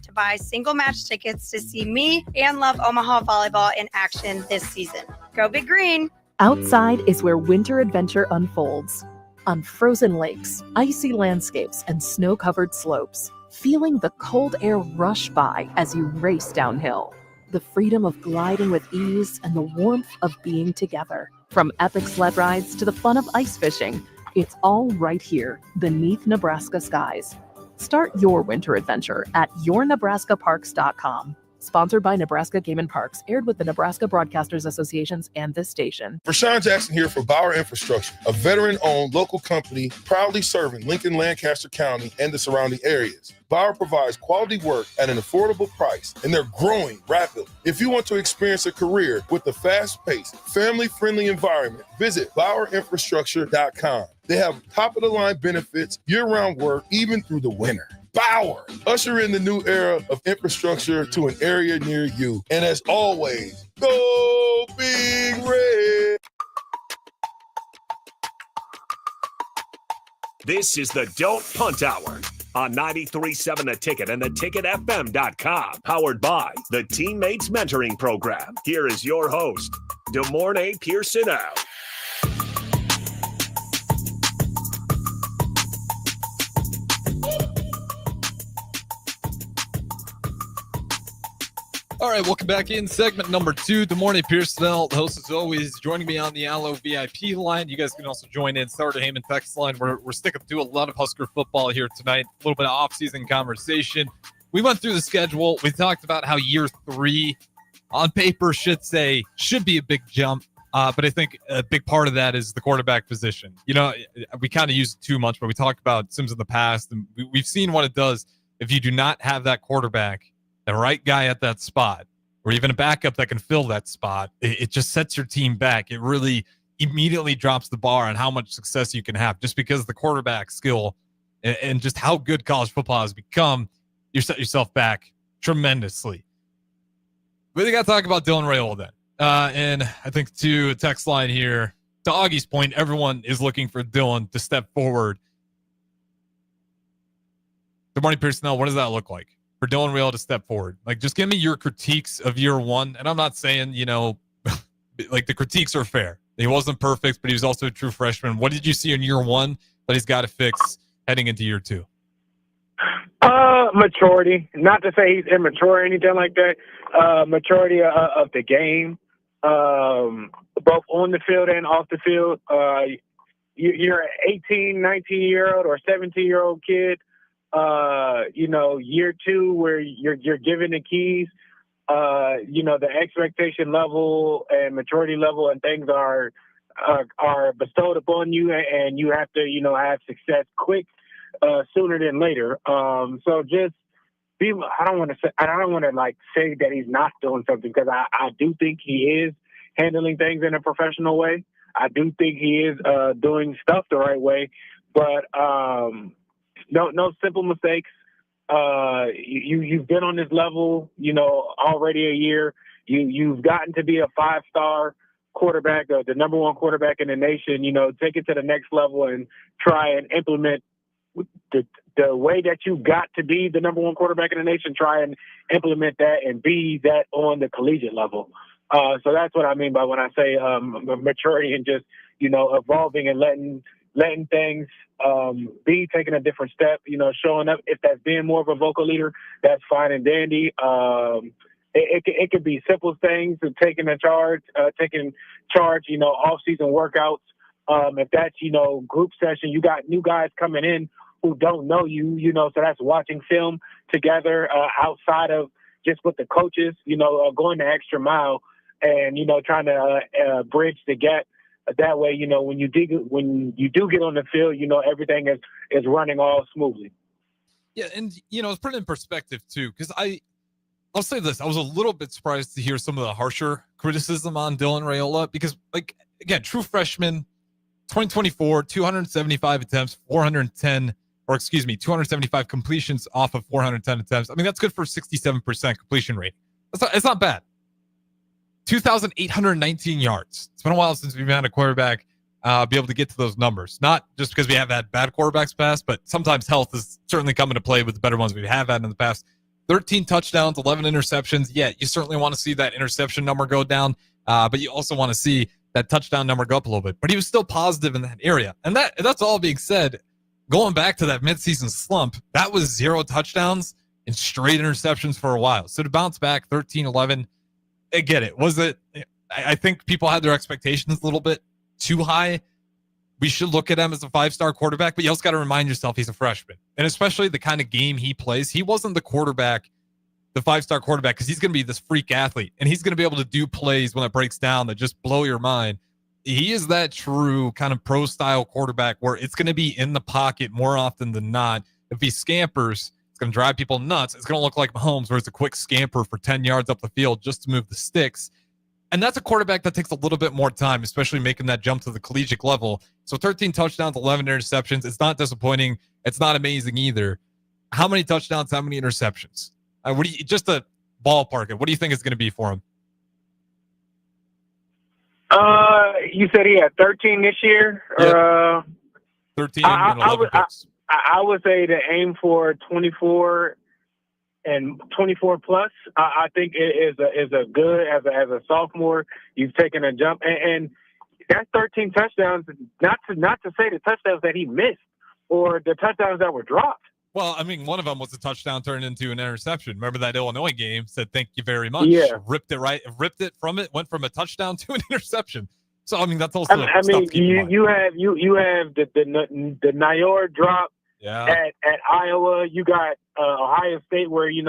Speaker 24: to buy single match tickets to see me and Love Omaha Volleyball in action this season. Go Big Green!
Speaker 1: Outside is where winter adventure unfolds. on frozen lakes, icy landscapes, and snow-covered slopes, feeling the cold air rush by as you race downhill. The freedom of gliding with ease and the warmth of being together. From epic sled rides to the fun of ice fishing, it's all right here beneath Nebraska skies. Start your winter adventure at yournebraskaparks.com. Sponsored by Nebraska Game and Parks, aired with the Nebraska Broadcasters Associations and this station.
Speaker 3: Rashawn Jackson here for Bauer Infrastructure, a veteran-owned local company proudly serving Lincoln, Lancaster County, and the surrounding areas. Bauer provides quality work at an affordable price, and they're growing rapidly. If you want to experience a career with a fast-paced, family-friendly environment, visit BauerInfrastructure.com. They have top-of-the-line benefits, year-round work, even through the winter. Bauer, usher in the new era of infrastructure to an area near you. And as always, go Big Red.
Speaker 2: This is the Don't Punt Hour on 93.7 The Ticket and theticketfm.com. Powered by the Teammates Mentoring Program. Here is your host, DeMornay Pierson-El.
Speaker 17: All right, welcome back in segment number 2. DeMornay Pierson-El, the host as always, joining me on the Allo VIP line. You guys can also join in Starter Heyman text line. We're sticking to a lot of Husker football here tonight. A little bit of off-season conversation. We went through the schedule. We talked about how year 3 on paper should be a big jump. But I think a big part of that is the quarterback position. You know, we kind of use it too much, but we talked about Sims in the past, and we've seen what it does if you do not have that quarterback, the right guy at that spot, or even a backup that can fill that spot. It just sets your team back. It really immediately drops the bar on how much success you can have just because of the quarterback skill and just how good college football has become. You set yourself back tremendously. But we got to talk about Dylan Raiola then. And I think to a text line here, to Augie's point, everyone is looking for Dylan to step forward. DeMornay Pierson-El, what does that look like for Dylan Raiola to step forward? Like, just give me your critiques of year 1. And I'm not saying, like the critiques are fair. He wasn't perfect, but he was also a true freshman. What did you see in year 1 that he's got to fix heading into year 2?
Speaker 18: Maturity. Not to say he's immature or anything like that. Maturity of the game, both on the field and off the field. You're an 18, 19-year-old or 17-year-old kid. Year 2 where you're given the keys. The expectation level and maturity level and things are bestowed upon you, and you have to have success quick, sooner than later. So just be. I don't want to say that he's not doing something, because I do think he is handling things in a professional way. I do think he is doing stuff the right way, but no simple mistakes. You've been on this level, already a year. You've gotten to be a 5-star quarterback, the number 1 quarterback in the nation. Take it to the next level and try and implement the way that you got to be the number 1 quarterback in the nation. Try and implement that and be that on the collegiate level. So that's what I mean by when I say maturity and just evolving and letting things be, taking a different step, showing up. If that's being more of a vocal leader, that's fine and dandy. It could be simple things, taking charge, off-season workouts. If that's, group session, you got new guys coming in who don't know you, so that's watching film together outside of just with the coaches, going the extra mile and, trying to bridge the gap. That way, when you do get on the field, everything is running all smoothly.
Speaker 17: Yeah, and it's put it in perspective too, because I'll say this: I was a little bit surprised to hear some of the harsher criticism on Dylan Raiola, because, again, true freshman, 2024, 275 attempts, 275 completions off of 410 attempts. I mean, that's good for 67% completion rate. It's not bad. 2,819 yards. It's been a while since we've had a quarterback be able to get to those numbers. Not just because we have had bad quarterbacks past, but sometimes health is certainly coming to play with the better ones we have had in the past. 13 touchdowns, 11 interceptions. Yeah, you certainly want to see that interception number go down, but you also want to see that touchdown number go up a little bit, but he was still positive in that area. And that's all being said. Going back to that midseason slump, that was 0 touchdowns and straight interceptions for a while. So to bounce back 13-11, I get it. I think people had their expectations a little bit too high. We should look at him as a 5-star quarterback, but you also got to remind yourself he's a freshman. And especially the kind of game he plays, he wasn't the 5-star quarterback, because he's going to be this freak athlete, and he's going to be able to do plays when it breaks down that just blow your mind. He is that true kind of pro-style quarterback where it's going to be in the pocket more often than not. If he scampers, it's going to drive people nuts. It's going to look like Mahomes, where it's a quick scamper for 10 yards up the field just to move the sticks. And that's a quarterback that takes a little bit more time, especially making that jump to the collegiate level. So 13 touchdowns, 11 interceptions. It's not disappointing. It's not amazing either. How many touchdowns, how many interceptions? Just a ballpark it. What do you think it's going to be for him?
Speaker 18: You said he had 13 this year?
Speaker 17: Yeah. 13 and 11 picks.
Speaker 18: I would say to aim for 24 and 24 plus. I think it is a good, as a sophomore, you've taken a jump. And that's 13 touchdowns, not to say the touchdowns that he missed or the touchdowns that were dropped.
Speaker 17: Well, I mean, one of them was a touchdown turned into an interception. Remember that Illinois game? Said, thank you very much.
Speaker 18: Yeah.
Speaker 17: Ripped it from it, went from a touchdown to an interception. So, I mean, that's also
Speaker 18: I mean, you have the Nayor drop at Iowa. You got Ohio State where, he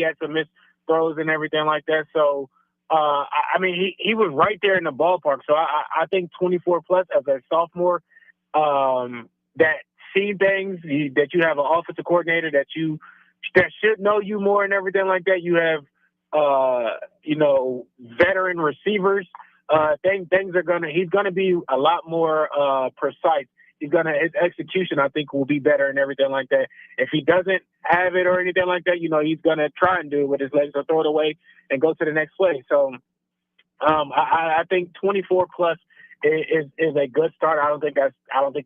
Speaker 18: had some missed throws and everything like that. So, I mean, he was right there in the ballpark. So I think 24 plus as a sophomore, that see things, that you have an offensive coordinator that should know you more and everything like that. You have, veteran receivers. He's gonna be a lot more precise. His execution, I think, will be better and everything like that. If he doesn't have it or anything like that, he's gonna try and do it with his legs or throw it away and go to the next play. So, I think 24 plus is a good start. I don't think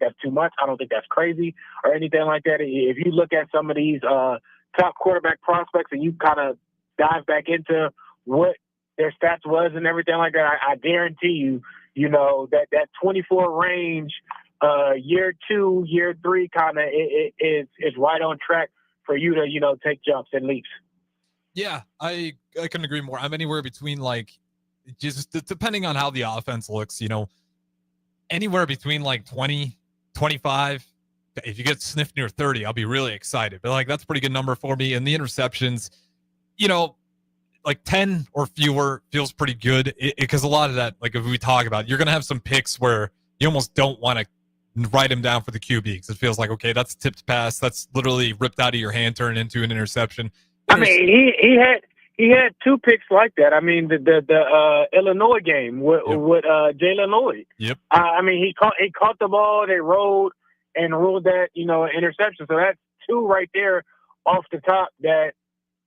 Speaker 18: that's too much. I don't think that's crazy or anything like that. If you look at some of these top quarterback prospects and you kind of dive back into what their stats was and everything like that, I guarantee you, that 24 range, year 2, year 3 kind of is right on track for you to, take jumps and leaps.
Speaker 17: Yeah, I couldn't agree more. I'm anywhere between, just depending on how the offense looks, anywhere between 20, 25. If you get sniffed near 30, I'll be really excited. But that's a pretty good number for me. And the interceptions, 10 or fewer feels pretty good, because a lot of that, if we talk about, you're going to have some picks where you almost don't want to write him down for the QB, because it feels like, okay, that's a tipped pass. That's literally ripped out of your hand, turned into an interception.
Speaker 18: I mean, he had 2 picks like that. I mean, the Illinois game with Jalen Lloyd.
Speaker 17: Yep.
Speaker 18: I mean, he caught the ball, they rolled and ruled that, an interception. So that's 2 right there off the top.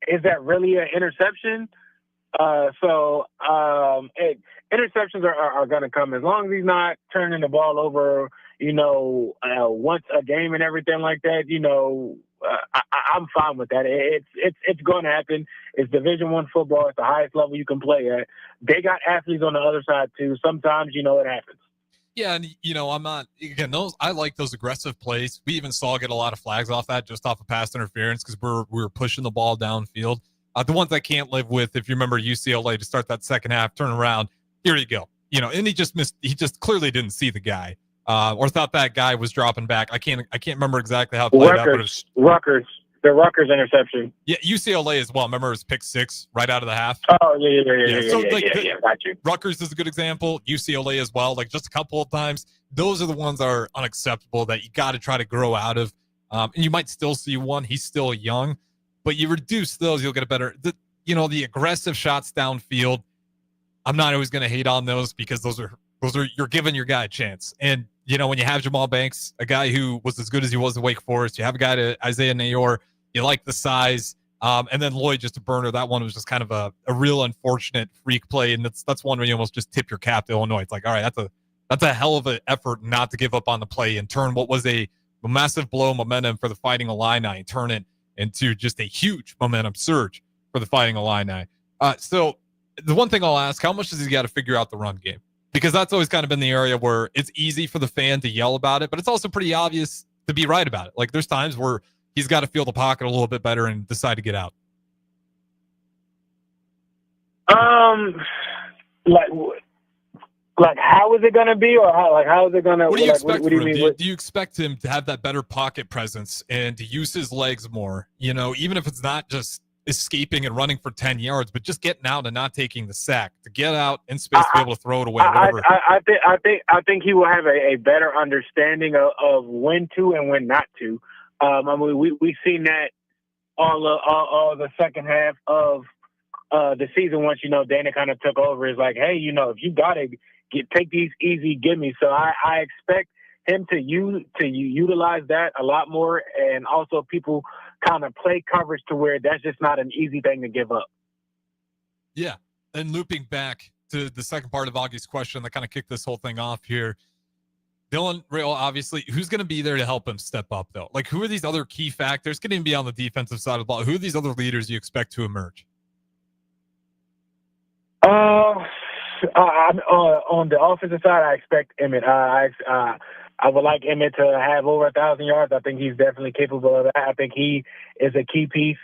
Speaker 18: Is that really an interception? Interceptions are going to come as long as he's not turning the ball over, once a game and everything like that. I'm fine with that. It's going to happen. It's Division I football. It's the highest level you can play at. They got athletes on the other side too. Sometimes, it happens.
Speaker 17: Yeah, and I'm not, again, I like those aggressive plays. We even saw get a lot of flags off that, just off of pass interference, because we were pushing the ball downfield. The ones I can't live with, if you remember UCLA to start that second half, turn around, here you go. And he just missed. He just clearly didn't see the guy, or thought that guy was dropping back. I can't remember exactly how it played out. But
Speaker 18: the Rutgers interception.
Speaker 17: Yeah, UCLA as well. Remember, it was pick 6 right out of the half.
Speaker 18: Oh, yeah. Got you.
Speaker 17: Rutgers is a good example. UCLA as well. Just a couple of times. Those are the ones that are unacceptable that you got to try to grow out of. And you might still see one. He's still young, but you reduce those, you'll get a better. The aggressive shots downfield. I'm not always going to hate on those, because those are you're giving your guy a chance. And when you have Jamal Banks, a guy who was as good as he was at Wake Forest, you have a guy to Isaiah Nayor. You like the size, and then Lloyd, just a burner. That one was just kind of a real unfortunate freak play, and that's one where you almost just tip your cap to Illinois. It's like, all right, that's a hell of an effort not to give up on the play and turn what was a massive blow momentum for the Fighting Illini and turn it into just a huge momentum surge for the Fighting Illini. So the one thing I'll ask, how much does he got to figure out the run game? Because that's always kind of been the area where it's easy for the fan to yell about it, but it's also pretty obvious to be right about it. Like there's times where he's got to feel the pocket a little bit better and decide to get out.
Speaker 18: Like how is it going to be, or how is it going to?
Speaker 17: What do you expect
Speaker 18: what
Speaker 17: from
Speaker 18: do you
Speaker 17: him?
Speaker 18: mean?
Speaker 17: Do you expect him to have that better pocket presence and to use his legs more? You know, even if it's not just escaping and running for 10 yards, but just getting out and not taking the sack, to get out in space to be able to throw it away. Whatever.
Speaker 18: I think he will have a better understanding of when to and when not to. I mean, we've seen that all the second half of the season. Once Dana kind of took over, is like, hey, if you gotta take these easy gimmies. So I expect him to utilize that a lot more, and also people kind of play coverage to where that's just not an easy thing to give up.
Speaker 17: Yeah. And looping back to the second part of Augie's question that kind of kicked this whole thing off here, Dylan Rail, obviously, who's going to be there to help him step up, though? Like, who are these other key factors? Could even be on the defensive side of the ball. Who are these other leaders you expect to emerge?
Speaker 18: On the offensive side, I expect Emmett. I would like Emmett to have over 1,000 yards. I think he's definitely capable of that. I think he is a key piece.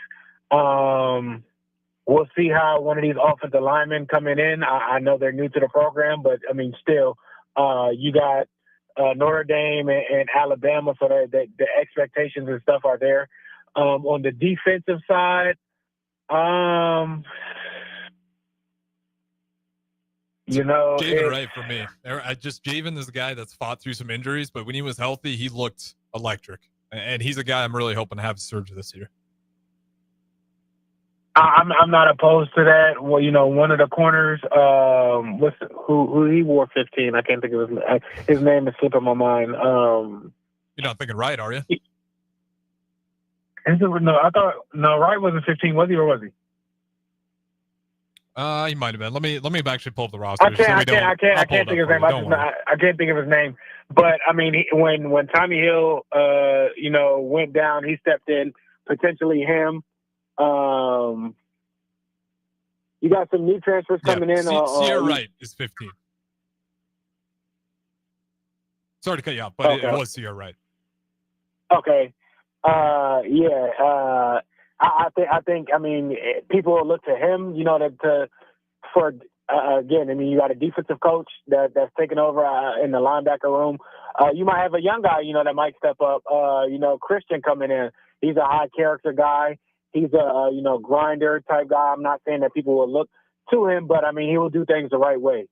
Speaker 18: We'll see how one of these offensive linemen coming in. I know they're new to the program, but I mean, still, you got Notre Dame and Alabama, so the expectations and stuff are there. On the defensive side,
Speaker 17: Javen Wright for me. Javen is a guy that's fought through some injuries, but when he was healthy, he looked electric. And he's a guy I'm really hoping to have surge this year.
Speaker 18: I'm not opposed to that. Well, one of the corners, who he wore 15. I can't think of his name is slipping my mind.
Speaker 17: You're not thinking Wright, are you?
Speaker 18: Wright wasn't 15, was he, or was he?
Speaker 17: He might have been. Let me actually pull up the roster.
Speaker 18: I can't think of his name. I can't think of his name. But I mean, when Tommy Hill, went down, he stepped in. Potentially him. You got some new transfers coming in.
Speaker 17: Sierra Wright is 15. Sorry to cut you off, but it was Sierra Wright.
Speaker 18: Okay. I think. I mean, people will look to him. Again. I mean, you got a defensive coach that's taking over in the linebacker room. You might have a young guy, that might step up. Christian coming in. He's a high character guy. He's a grinder type guy. I'm not saying that people will look to him, but I mean, he will do things the right way.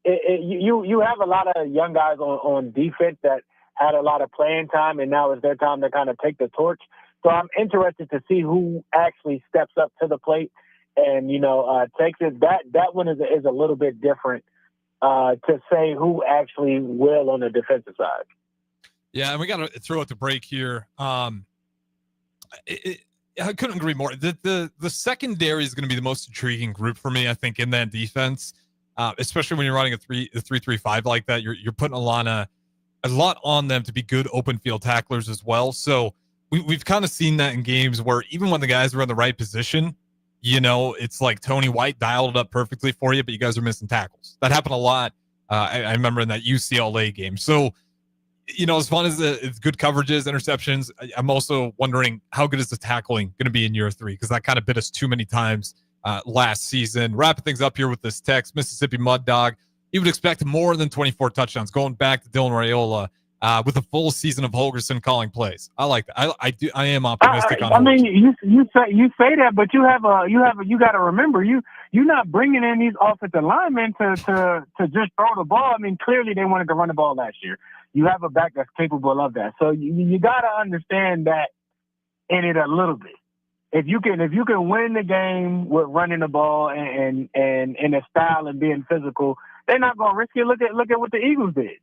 Speaker 18: You have a lot of young guys on defense that had a lot of playing time, and now it's their time to kind of take the torch. So I'm interested to see who actually steps up to the plate and takes it. That one is a little bit different to say who actually will on the defensive side.
Speaker 17: Yeah, and we got to throw out the break here. I couldn't agree more. The secondary is going to be the most intriguing group for me, I think, in that defense, especially when you're running a 3-3-5 like that. You're putting a lot on them to be good open field tacklers as well. So we've kind of seen that in games where even when the guys are in the right position, it's like Tony White dialed it up perfectly for you, but you guys are missing tackles. That happened a lot. I remember in that UCLA game. So, as fun as it's good coverages, interceptions, I'm also wondering how good is the tackling going to be in year 3? Because that kind of bit us too many times last season. Wrapping things up here with this text, Mississippi Mud Dog. You would expect more than 24 touchdowns. Going back to Dylan Raiola with a full season of Holgorsen calling plays. I like that. I am optimistic on.
Speaker 18: I mean, you say that, but you got to remember you're not bringing in these offensive linemen to just throw the ball. I mean, clearly they wanted to run the ball last year. You have a back that's capable of that, so you got to understand that in it a little bit. If you can win the game with running the ball and in a style and being physical, they're not going to risk it. Look at what the Eagles did.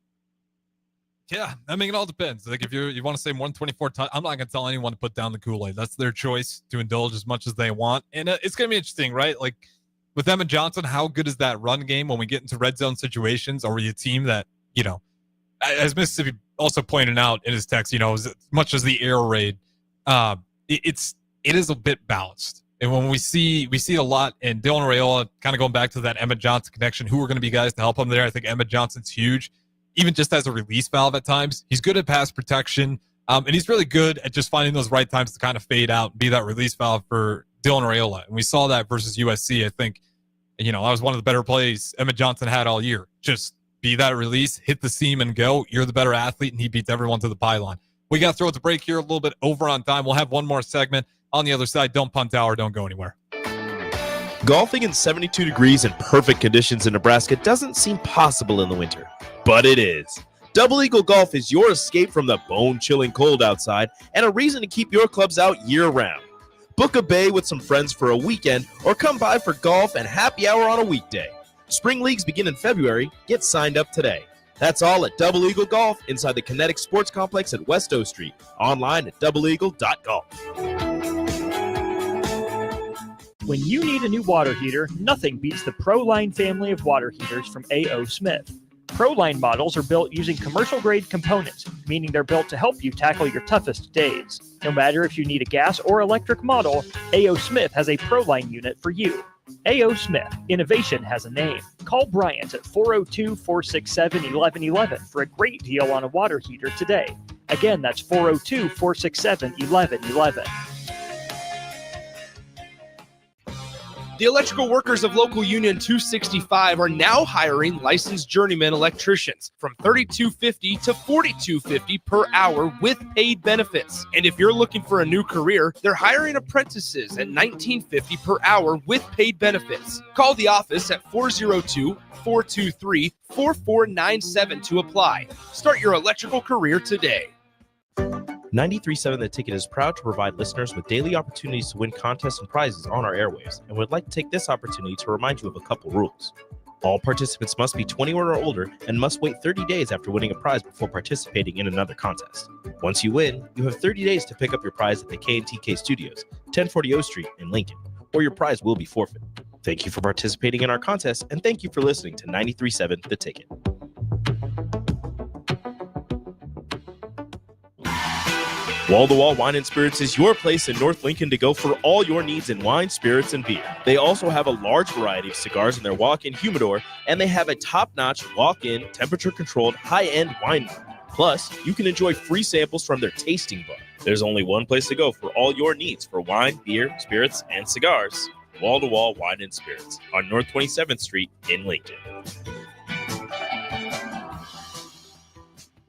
Speaker 17: Yeah, I mean, it all depends. Like, if you want to say 124 I'm not going to tell anyone to put down the Kool-Aid. That's their choice to indulge as much as they want. And it's going to be interesting, right? Like, with Emmett Johnson, how good is that run game when we get into red zone situations? Are we a team that, as Mississippi also pointed out in his text, as much as the air raid, it is a bit balanced. And when we see a lot, and Dylan Raiola kind of going back to that Emmett Johnson connection, who are going to be guys to help him there. I think Emmett Johnson's huge, even just as a release valve at times. He's good at pass protection, and he's really good at just finding those right times to kind of fade out and be that release valve for Dylan Raiola. And we saw that versus USC. I think, that was one of the better plays Emmett Johnson had all year. Just be that release, hit the seam and go. You're the better athlete, and he beats everyone to the pylon. We got to throw it to break here, a little bit over on time. We'll have one more segment. On the other side, don't punt tower, don't go anywhere.
Speaker 4: Golfing in 72 degrees and perfect conditions in Nebraska doesn't seem possible in the winter, but it is. Double Eagle Golf is your escape from the bone-chilling cold outside and a reason to keep your clubs out year-round. Book a bay with some friends for a weekend or come by for golf and happy hour on a weekday. Spring leagues begin in February. Get signed up today. That's all at Double Eagle Golf inside the Kinetic Sports Complex at West O Street. Online at doubleeagle.golf.
Speaker 14: When you need a new water heater, nothing beats the ProLine family of water heaters from A.O. Smith. ProLine models are built using commercial-grade components, meaning they're built to help you tackle your toughest days. No matter if you need a gas or electric model, A.O. Smith has a ProLine unit for you. A.O. Smith, innovation has a name. Call Bryant at 402-467-1111 for a great deal on a water heater today. Again, that's 402-467-1111.
Speaker 22: The electrical workers of Local Union 265 are now hiring licensed journeyman electricians from $32.50 to $42.50 per hour with paid benefits. And if you're looking for a new career, they're hiring apprentices at $19.50 per hour with paid benefits. Call the office at 402-423-4497 to apply. Start your electrical career today.
Speaker 4: 93.7 The Ticket is proud to provide listeners with daily opportunities to win contests and prizes on our airwaves, and would like to take this opportunity to remind you of a couple rules. All participants must be 21 or older and must wait 30 days after winning a prize before participating in another contest. Once you win, you have 30 days to pick up your prize at the K&TK Studios, 1040 O Street in Lincoln, or your prize will be forfeit. Thank you for participating in our contest, and thank you for listening to 93.7 The Ticket. Wall-to-Wall Wine and Spirits is your place in North Lincoln to go for all your needs in wine, spirits, and beer. They also have a large variety of cigars in their walk-in humidor, and they have a top-notch walk-in, temperature-controlled, high-end wine bar. Plus, you can enjoy free samples from their tasting bar. There's only one place to go for all your needs for wine, beer, spirits, and cigars. Wall-to-Wall Wine and Spirits on North 27th Street in Lincoln.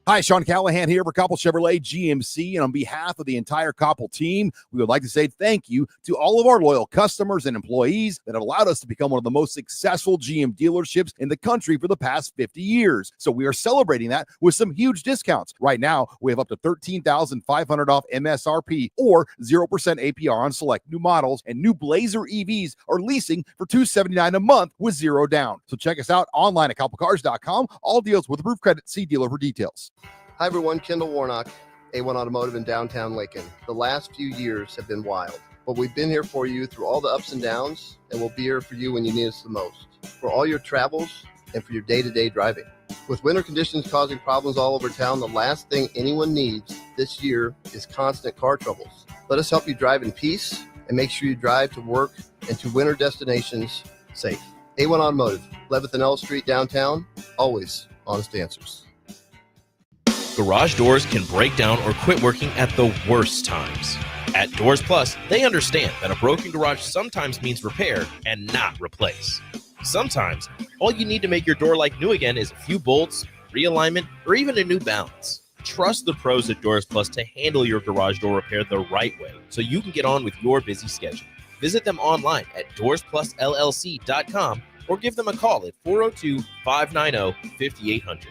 Speaker 5: Hi, Sean Callahan here for Koppel Chevrolet GMC, and on behalf of the entire Koppel team, we would like to say thank you to all of our loyal customers and employees that have allowed us to become one of the most successful GM dealerships in the country for the past 50 years. So we are celebrating that with some huge discounts. Right now, we have up to $13,500 off MSRP or 0% APR on select new models, and new Blazer EVs are leasing for $279 a month with zero down. So check us out online at koppelcars.com. All deals with approved credit. See dealer for details.
Speaker 21: Hi everyone, Kendall Warnock, A1 Automotive in downtown Lincoln. The last few years have been wild, but we've been here for you through all the ups and downs, and we'll be here for you when you need us the most, for all your travels and for your day-to-day driving. With winter conditions causing problems all over town, the last thing anyone needs this year is constant car troubles. Let us help you drive in peace and make sure you drive to work and to winter destinations safe. A1 Automotive, 11th and L Street downtown, always honest answers.
Speaker 4: Garage doors can break down or quit working at the worst times. At Doors Plus, they understand that a broken garage sometimes means repair and not replace. Sometimes, all you need to make your door like new again is a few bolts, realignment, or even a new balance. Trust the pros at Doors Plus to handle your garage door repair the right way so you can get on with your busy schedule. Visit them online at doorsplusllc.com or give them a call at 402-590-5800.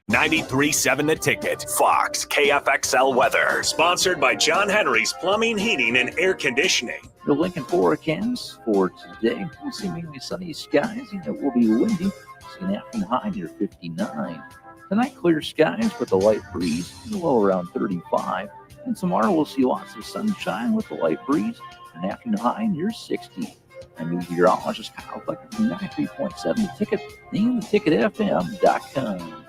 Speaker 2: 93.7 The Ticket, Fox, KFXL weather. Sponsored by John Henry's Plumbing, Heating, and Air Conditioning.
Speaker 6: The Lincoln forecast for today, we'll see mainly sunny skies. It will be windy. See an afternoon high near 59. Tonight, clear skies with a light breeze, and a low around 35. And tomorrow, we'll see lots of sunshine with a light breeze, an afternoon high near 60. I'm meteorologist Kyle Flecker from 93.7 The Ticket and theticketfm.com.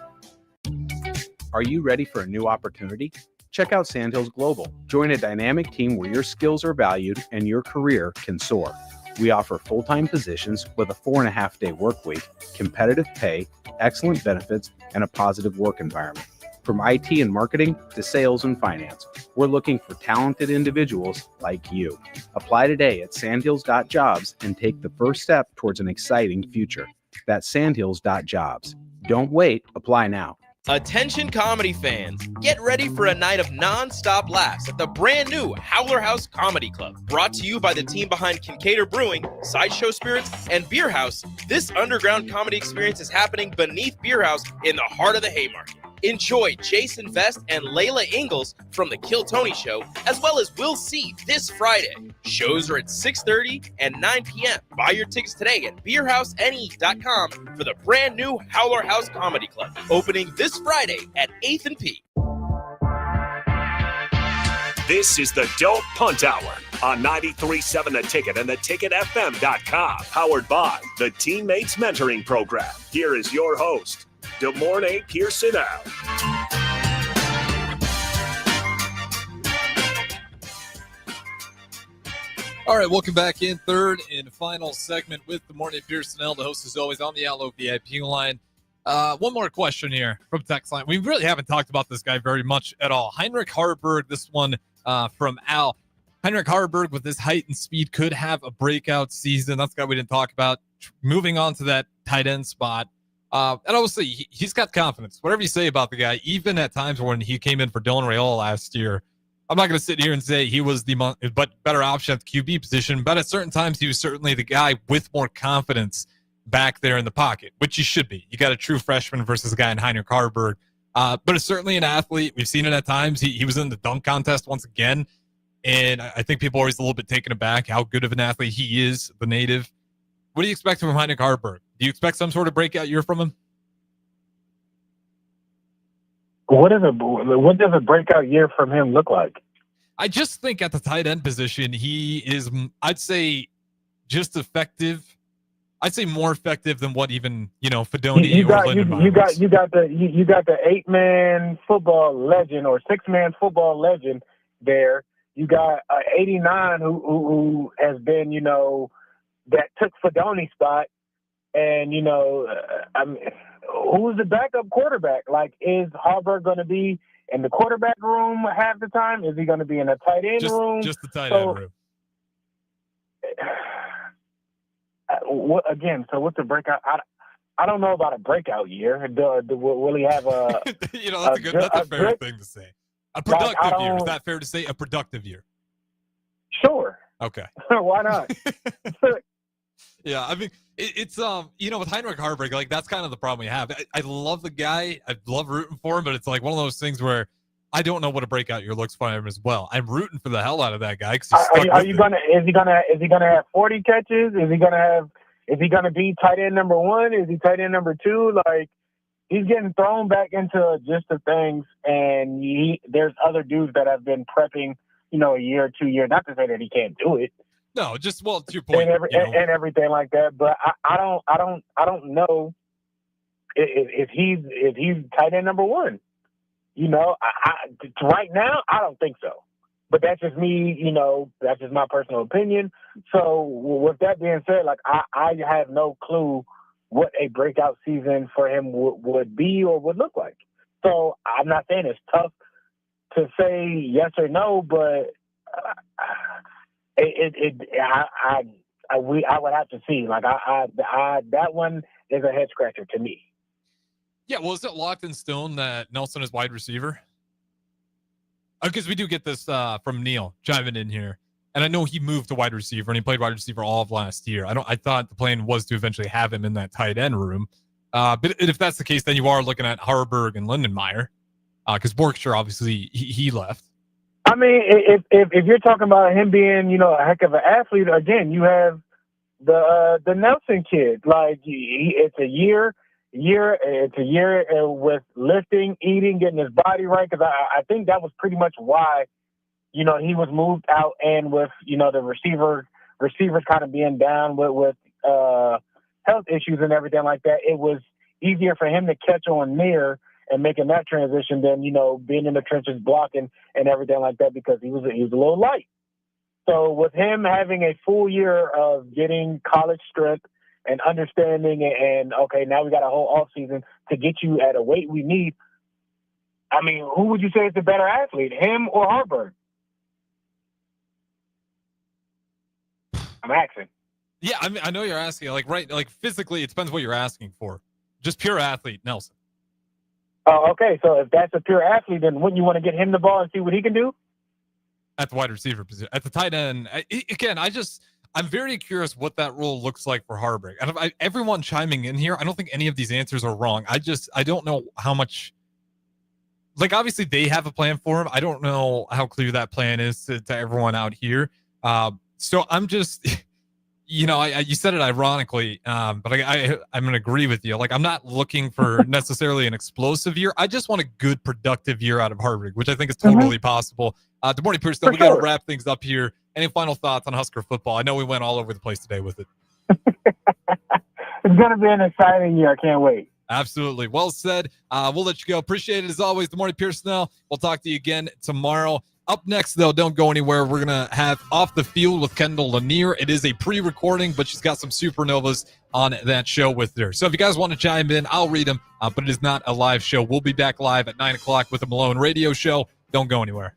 Speaker 7: Are you ready for a new opportunity? check out Sandhills Global. Join a dynamic team where your skills are valued and your career can soar. We offer full-time positions with a 4.5-day work week, competitive pay, excellent benefits, and a positive work environment. From IT and marketing to sales and finance, we're looking for talented individuals like you. Apply today at sandhills.jobs and take the first step towards an exciting future. That's sandhills.jobs. Don't wait. Apply now.
Speaker 22: Attention comedy fans, get ready for a night of non-stop laughs at the brand new Howler House Comedy Club. Brought to you by the team behind Kincaidor Brewing, Sideshow Spirits, and Beer House, this underground comedy experience is happening beneath Beer House in the heart of the Haymarket. Enjoy Jason Vest and Layla Ingalls from The Kill Tony Show, as well as Will C this Friday. Shows are at 6:30 and 9 p.m. Buy your tickets today at beerhousene.com for the brand new Howler House Comedy Club, opening this Friday at 8th and P.
Speaker 2: This is the Don't Punt Hour on 93.7 The Ticket and theticketfm.com. Powered by the Teammates Mentoring Program. Here is your host, DeMornay Pierson-El.
Speaker 17: All right, welcome back in third and final segment with DeMornay Pierson-El. The host is always on the Allo VIP line. One more question here from text line. We really haven't talked about this guy very much at all. Heinrich Harburg, this one from Al. Heinrich Harburg with his height and speed could have a breakout season. That's the guy we didn't talk about. Moving on to that tight end spot. And obviously, he's got confidence. Whatever you say about the guy, even at times when he came in for Dylan Raiola last year, I'm not going to sit here and say he was the better option at the QB position, but at certain times, he was certainly the guy with more confidence back there in the pocket, which he should be. You got a true freshman versus a guy in Heinrich Harburg, but it's certainly an athlete. We've seen it at times. He was in the dunk contest once again, and I think people are always a little bit taken aback how good of an athlete he is, the native. What do you expect from Heinrich Harburg? Do you expect some sort of breakout year from him?
Speaker 18: What does a breakout year from him look like?
Speaker 17: I just think at the tight end position, he is, I'd say, just effective. I'd say more effective than what even, Fedoni or Lindenmeyer
Speaker 18: you got the 8-man football legend or 6-man football legend there. You got 89 who has been, that took Fedoni's spot. And, who's the backup quarterback? Like, is Harburg going to be in the quarterback room half the time? Is he going to be in a tight end room?
Speaker 17: Just the tight end room.
Speaker 18: What's the breakout? I don't know about a breakout year. Will he have a...
Speaker 17: that's a fair thing to say. A productive year. Is that fair to say? A productive year?
Speaker 18: Sure.
Speaker 17: Okay.
Speaker 18: Why not?
Speaker 17: Yeah, I mean, it's with Heinrich Harburg, like that's kind of the problem we have. I love the guy. I love rooting for him, but it's like one of those things where I don't know what a breakout year looks for him as well. I'm rooting for the hell out of that guy. Is
Speaker 18: he gonna have 40 catches? Is he gonna be tight end number 1? Is he tight end number 2? Like, he's getting thrown back into just the things, and there's other dudes that have been prepping, a year or 2 years. Not to say that he can't do it.
Speaker 17: No, just to your point,
Speaker 18: and everything like that. But I don't know if he's tight end number 1. Right now I don't think so. But that's just me. That's just my personal opinion. So with that being said, like I have no clue what a breakout season for him would be or would look like. So I'm not saying it's tough to say yes or no, but. I would have to see. Like that one is a head scratcher to me.
Speaker 17: Yeah, well, is it locked in stone that Nelson is wide receiver? Because we do get this from Neil chiming in here, and I know he moved to wide receiver and he played wide receiver all of last year. I thought the plan was to eventually have him in that tight end room, but if that's the case, then you are looking at Harburg and Lindenmeyer, because Borkshire obviously he left.
Speaker 18: I mean, if you're talking about him being, a heck of an athlete, again, you have the Nelson kid. Like, it's a year with lifting, eating, getting his body right. Because I think that was pretty much why, he was moved out, and with the receivers kind of being down with health issues and everything like that, it was easier for him to catch on there and making that transition than, being in the trenches blocking and everything like that, because he was a little light. So with him having a full year of getting college strength and understanding and okay, now we got a whole off season to get you at a weight we need. I mean, who would you say is the better athlete, him or Harburg? I'm asking.
Speaker 17: Yeah, I mean, I know you're asking. Like physically, it depends what you're asking for. Just pure athlete, Nelson.
Speaker 18: Oh, okay. So if that's a pure athlete, then wouldn't you want to get him the ball and see what he can do?
Speaker 17: At the wide receiver position, at the tight end. I'm very curious what that role looks like for Harburg. And everyone chiming in here, I don't think any of these answers are wrong. I don't know how much. Like, obviously, they have a plan for him. I don't know how clear that plan is to everyone out here. So I'm just, you said it ironically, but I'm going to agree with you. Like, I'm not looking for necessarily an explosive year. I just want a good, productive year out of Harburg, which I think is totally possible. Good morning, Pierson. We got to wrap things up here. Any final thoughts on Husker football? I know we went all over the place today with it.
Speaker 18: It's going to be an exciting year. I can't wait.
Speaker 17: Absolutely. Well said. We'll let you go. Appreciate it as always. Good morning, Pierson-El. We'll talk to you again tomorrow. Up next, though, don't go anywhere. We're going to have Off the Field with Kendall Lanier. It is a pre-recording, but she's got some supernovas on that show with her. So if you guys want to chime in, I'll read them, but it is not a live show. We'll be back live at 9 o'clock with the Malone Radio Show. Don't go anywhere.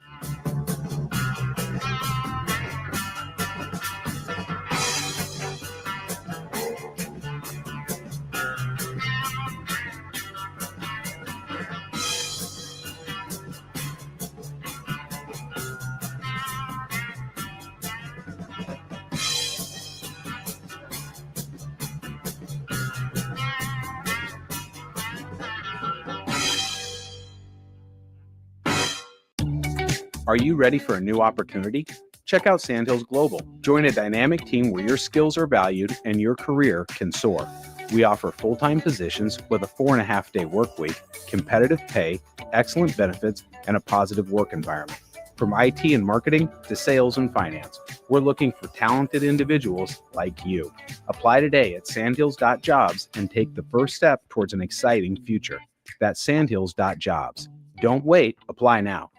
Speaker 7: Are you ready for a new opportunity? Check out Sandhills Global. Join a dynamic team where your skills are valued and your career can soar. We offer full-time positions with a 4.5-day work week, competitive pay, excellent benefits, and a positive work environment. From IT and marketing to sales and finance, we're looking for talented individuals like you. Apply today at sandhills.jobs and take the first step towards an exciting future. That's sandhills.jobs. Don't wait. Apply now.